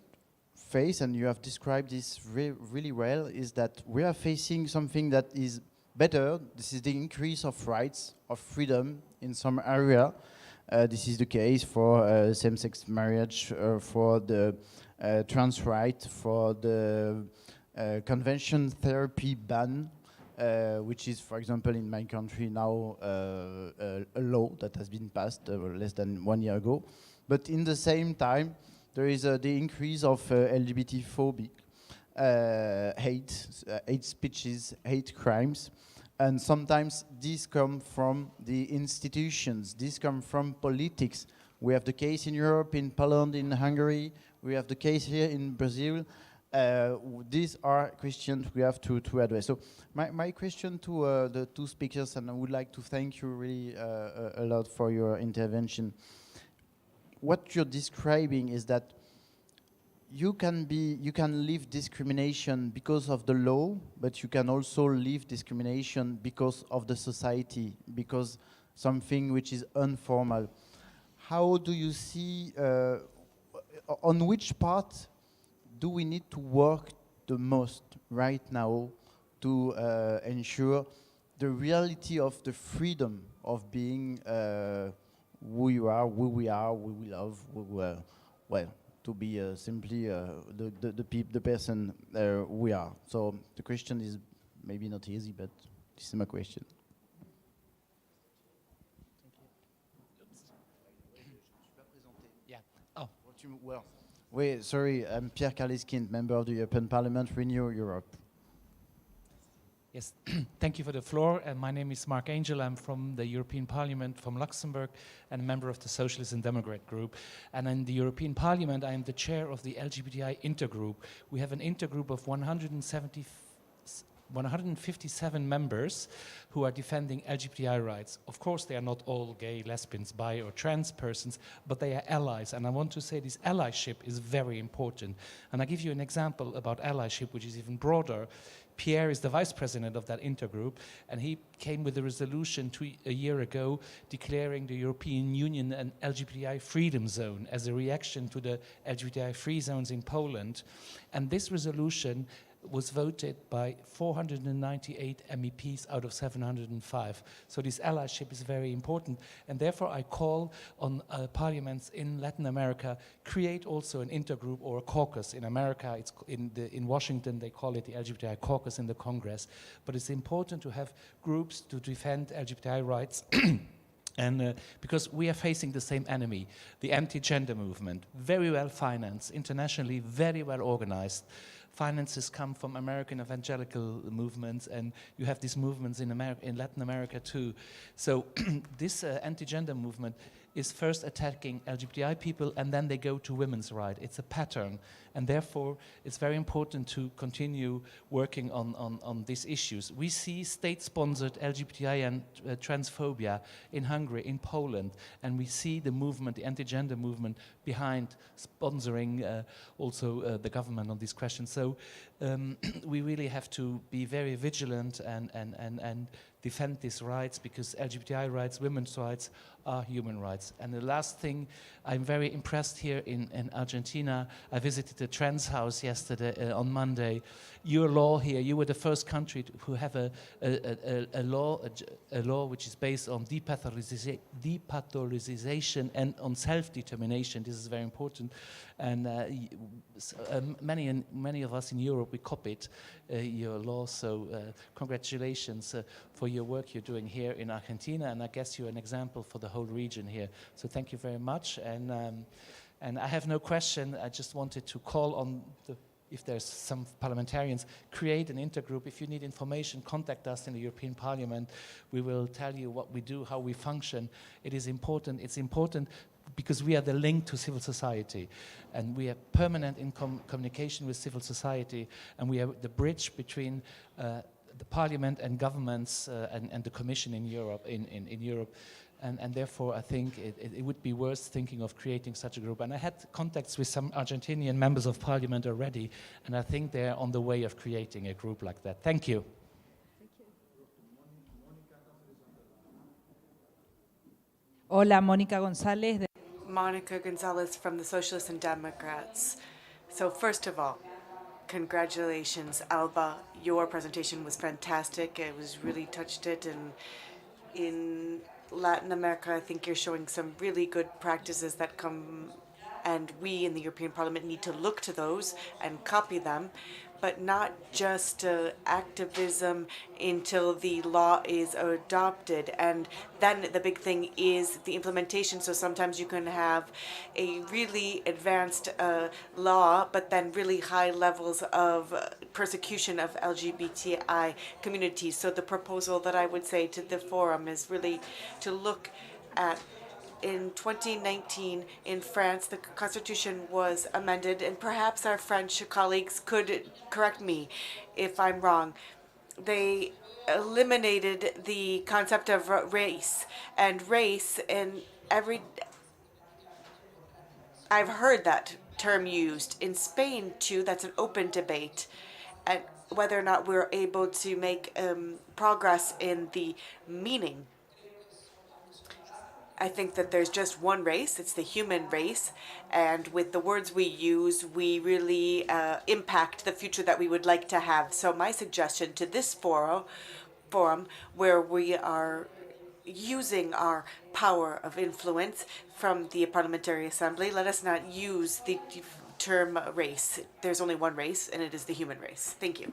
face, and you have described this really well, is that we are facing something that is better. This is the increase of rights, of freedom in some area. This is the case for same-sex marriage, for the trans right, for the convention therapy ban, which is, for example, in my country now a law that has been passed less than 1 year ago. But in the same time, there is the increase of LGBT phobic, hate speeches, hate crimes. And sometimes these come from the institutions, these come from politics. We have the case in Europe, in Poland, in Hungary. We have the case here in Brazil. These are questions we have to address. So my question to the two speakers, and I would like to thank you really a lot for your intervention. What you're describing is that you can live discrimination because of the law, but you can also live discrimination because of the society, because something which is informal. How do you see, on which part do we need to work the most right now to ensure the reality of the freedom of being who you are, who we are, who we love, to be simply the person we are. So the question is maybe not easy, but this is my question. Yeah. Oh. Well, wait, sorry, I'm Pierre Carleskind, member of the European Parliament, Renew Europe. Yes, thank you for the floor. My name is Mark Angel. I'm from the European Parliament from Luxembourg and a member of the Socialist and Democrat group. And in the European Parliament, I am the chair of the LGBTI intergroup. We have an intergroup of 170 157 members who are defending LGBTI rights. Of course, they are not all gay, lesbians, bi, or trans persons, but they are allies. And I want to say this allyship is very important. And I give you an example about allyship, which is even broader. Pierre is the vice president of that intergroup, and he came with a resolution a year ago declaring the European Union an LGBTI freedom zone as a reaction to the LGBTI free zones in Poland. And this resolution was voted by 498 MEPs out of 705. So this allyship is very important, and therefore I call on parliaments in Latin America, create also an intergroup or a caucus. In America, it's in Washington, they call it the LGBTI caucus in the Congress. But it's important to have groups to defend LGBTI rights. And because we are facing the same enemy, the anti-gender movement, very well financed, internationally very well organized. Finances come from American evangelical movements, and you have these movements in Latin America too. So this anti-gender movement is first attacking LGBTI people, and then they go to women's rights. It's a pattern, and therefore it's very important to continue working on these issues. We see state-sponsored LGBTI and transphobia in Hungary, in Poland, and we see the movement, the anti-gender movement, behind sponsoring also the government on these questions. So we really have to be very vigilant and defend these rights, because LGBTI rights, women's rights are human rights. And the last thing, I'm very impressed here in Argentina. I visited the trans house yesterday, on Monday. Your law here, you were the first country who have a law which is based on depathologization and on self-determination. This is very important. And many of us in Europe, we copied your law, so congratulations for your work you're doing here in Argentina, and I guess you're an example for the whole region here. So thank you very much, and I have no question. I just wanted to call on if there's some parliamentarians, create an intergroup. If you need information, contact us in the European Parliament. We will tell you what we do, how we function. It is important. It's important because we are the link to civil society, and we are permanent in communication with civil society, and we are the bridge between the Parliament and governments and the Commission in Europe. In Europe. And therefore, I think it would be worth thinking of creating such a group. And I had contacts with some Argentinian members of parliament already, and I think they're on the way of creating a group like that. Thank you. Hola, Mónica González. Monica Gonzalez from the Socialists and Democrats. So first of all, congratulations, Alba. Your presentation was fantastic. It was really touched it, and in Latin America, I think you're showing some really good practices that come, and we in the European Parliament need to look to those and copy them, but not just activism until the law is adopted. And then the big thing is the implementation. So sometimes you can have a really advanced law, but then really high levels of persecution of LGBTI communities. So the proposal that I would say to the forum is really to look at, in 2019, in France, the constitution was amended, and perhaps our French colleagues could correct me if I'm wrong. They eliminated the concept of race, and race in every... I've heard that term used. In Spain, too, that's an open debate, and whether or not we're able to make progress in the meaning. I think that there's just one race, it's the human race, and with the words we use, we really impact the future that we would like to have. So my suggestion to this forum where we are using our power of influence from the Parliamentary Assembly, let us not use the term race. There's only one race, and it is the human race. Thank you.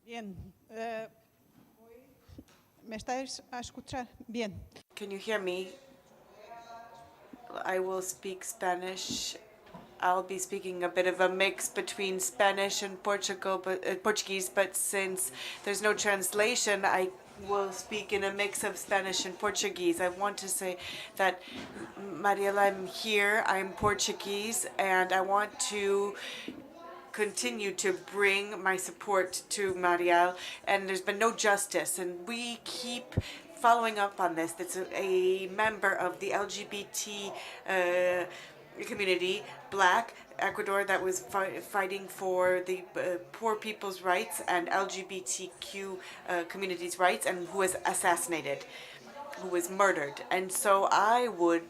Bien. ¿Me estáis a escuchar? Bien. Can you hear me? I will speak Spanish. I'll be speaking a bit of a mix between Spanish and Portuguese, but since there's no translation, I will speak in a mix of Spanish and Portuguese. I want to say that, Mariela, I'm here. I'm Portuguese, and I want to continue to bring my support to Marielle, and there's been no justice, and we keep following up on this. That's a member of the LGBT community, Black, Ecuador, that was fighting for the poor people's rights and LGBTQ community's rights, and who was assassinated, who was murdered. And so I would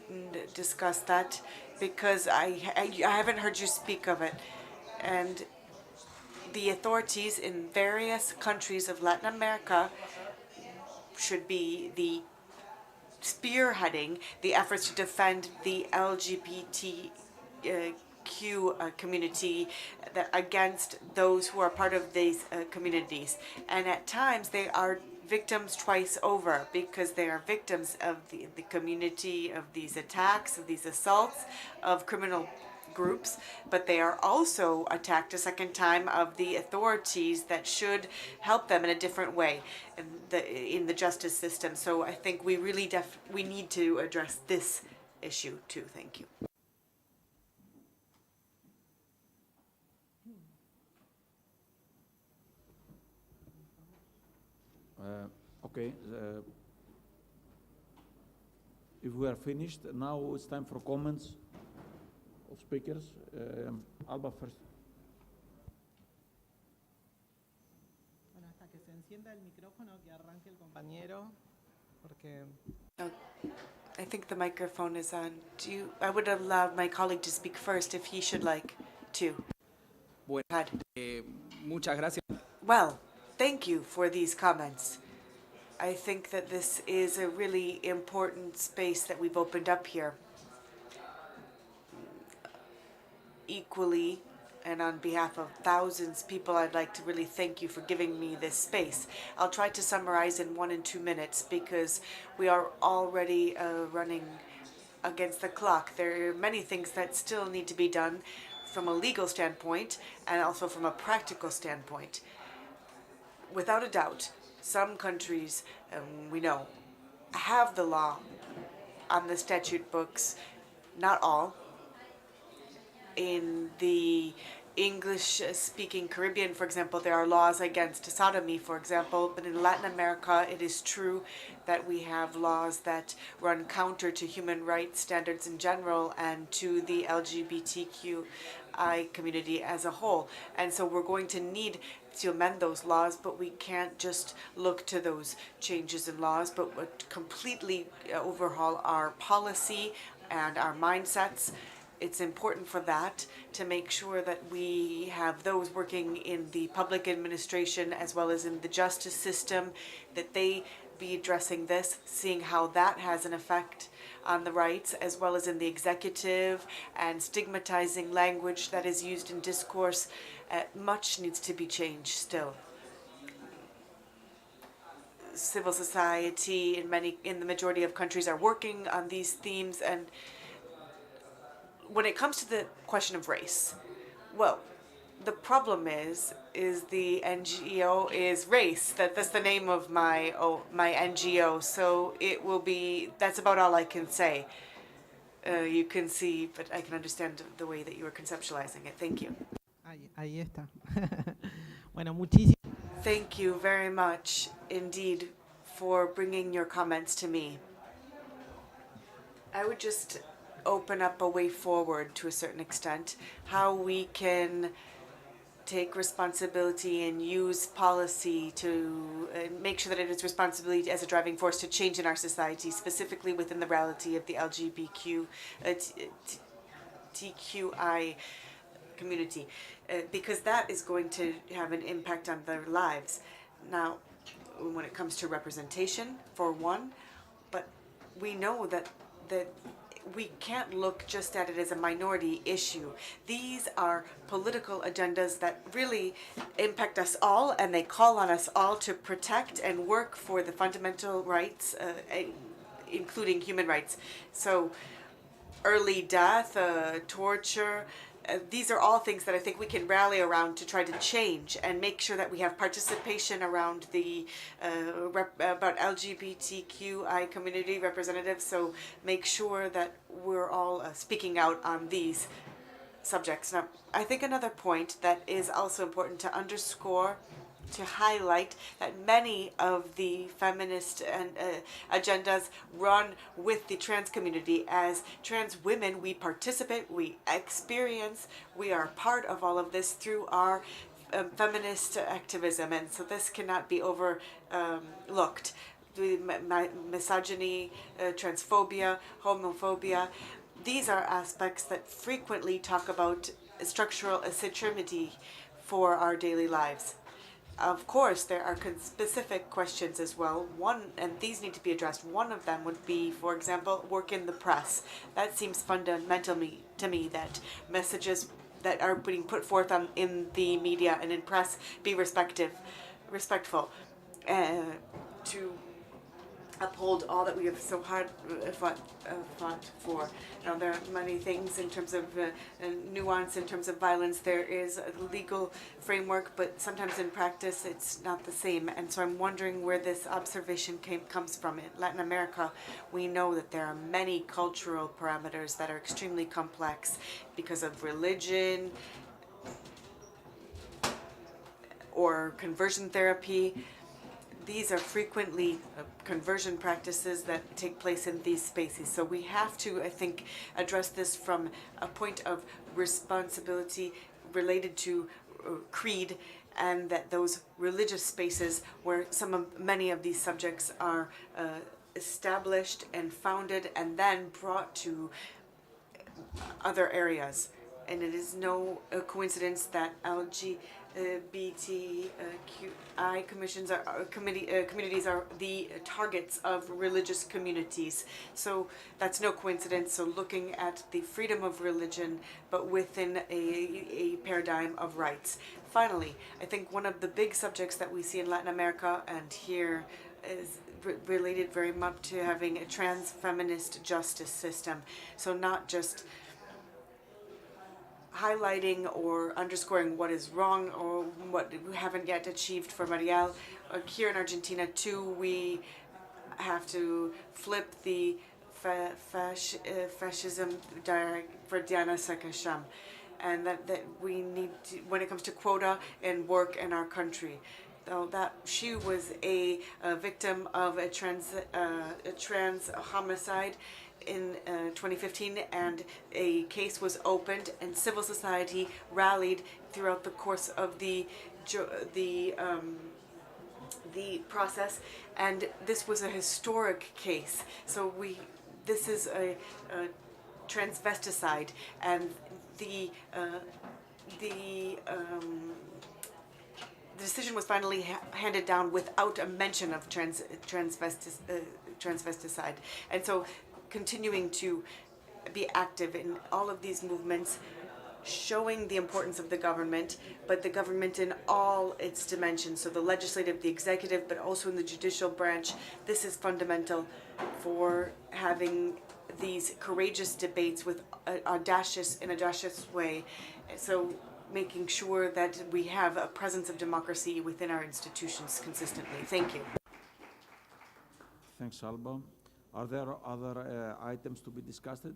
discuss that because I haven't heard you speak of it. And the authorities in various countries of Latin America should be the spearheading the efforts to defend the LGBTQ community against those who are part of these communities. And at times they are victims twice over, because they are victims of the community, of these attacks, of these assaults, of criminal groups, but they are also attacked a second time of the authorities that should help them in a different way in the justice system. So I think we really we need to address this issue too. Thank you. Okay. If we are finished, now it's time for comments of speakers. Alba first. Bueno, hasta que se encienda el micrófono, que arranque el compañero, porque. I think the microphone is on. I would allow my colleague to speak first if he should like to. Bueno, muchas gracias. Well, thank you for these comments. I think that this is a really important space that we've opened up here. Equally, and on behalf of thousands of people, I'd like to really thank you for giving me this space. I'll try to summarize in 1 and 2 minutes because we are already running against the clock. There are many things that still need to be done from a legal standpoint and also from a practical standpoint. Without a doubt, some countries, we know, have the law on the statute books, not all. In the English-speaking Caribbean, for example, there are laws against sodomy, for example, but in Latin America, it is true that we have laws that run counter to human rights standards in general and to the LGBTQI community as a whole. And so we're going to need to amend those laws, but we can't just look to those changes in laws, but completely overhaul our policy and our mindsets. It's important for that to make sure that we have those working in the public administration as well as in the justice system, that they be addressing this, seeing how that has an effect on the rights, as well as in the executive and stigmatizing language that is used in discourse. Much needs to be changed still. Civil society in the majority of countries are working on these themes, and when it comes to the question of race, well, the problem is the NGO is race. That's the name of my NGO. So it will be. That's about all I can say. You can see, but I can understand the way that you are conceptualizing it. Thank you. Ahí está. Bueno, muchísimas. Thank you very much indeed for bringing your comments to me. I would just open up a way forward to a certain extent, how we can take responsibility and use policy to make sure that it is responsibility as a driving force to change in our society, specifically within the reality of the LGBTQI community, because that is going to have an impact on their lives. Now, when it comes to representation, for one, but we know that we can't look just at it as a minority issue. These are political agendas that really impact us all, and they call on us all to protect and work for the fundamental rights, including human rights. So early death, torture, these are all things that I think we can rally around to try to change and make sure that we have participation around the about LGBTQI community representatives. So make sure that we're all speaking out on these subjects. Now, I think another point that is also important to underscore, to highlight, that many of the feminist and agendas run with the trans community. As trans women, we participate, we experience, we are part of all of this through our feminist activism, and so this cannot be overlooked. Misogyny, transphobia, homophobia, these are aspects that frequently talk about structural asymmetry for our daily lives. Of course, there are specific questions as well. And these need to be addressed. One of them would be, for example, work in the press. That seems fundamental to me, that messages that are being put forth in the media and in press be respectful, to uphold all that we have so hard fought for. Now, there are many things in terms of nuance, in terms of violence. There is a legal framework, but sometimes in practice it's not the same. And so I'm wondering where this observation comes from. In Latin America, we know that there are many cultural parameters that are extremely complex because of religion or conversion therapy. These are frequently conversion practices that take place in these spaces. So we have to, I think, address this from a point of responsibility related to creed, and that those religious spaces where many of these subjects are established and founded and then brought to other areas. And it is no coincidence that LGBTQI communities are the targets of religious communities. So that's no coincidence. So looking at the freedom of religion, but within a paradigm of rights. Finally, I think one of the big subjects that we see in Latin America and here is related very much to having a trans feminist justice system. So not just highlighting or underscoring what is wrong or what we haven't yet achieved for Marielle. Here in Argentina too, we have to flip the fascism for Diana Sakasham, and that we need to, when it comes to quota and work in our country. Though that she was a victim of a trans homicide in 2015, and a case was opened, and civil society rallied throughout the course of the process, and this was a historic case. So this is a transvesticide, and the decision was finally handed down without a mention of transvesticide, and so continuing to be active in all of these movements, showing the importance of the government, but the government in all its dimensions, so the legislative, the executive, but also in the judicial branch. This is fundamental for having these courageous debates with an audacious way. So making sure that we have a presence of democracy within our institutions consistently. Thank you. Thanks, Alba. Are there other items to be discussed?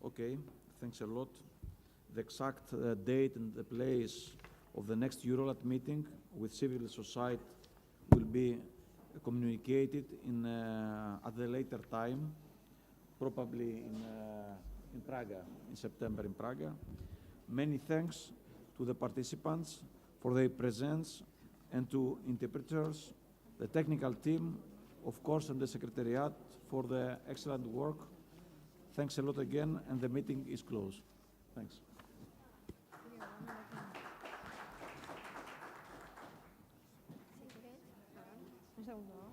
Okay, thanks a lot. The exact date and the place of the next Eurolat meeting with civil society will be communicated at the later time, probably in Praga, in September in Praga. Many thanks to the participants for their presence, and to interpreters, the technical team, of course, and the Secretariat for the excellent work. Thanks a lot again, and the meeting is closed. Thanks. Un segundo.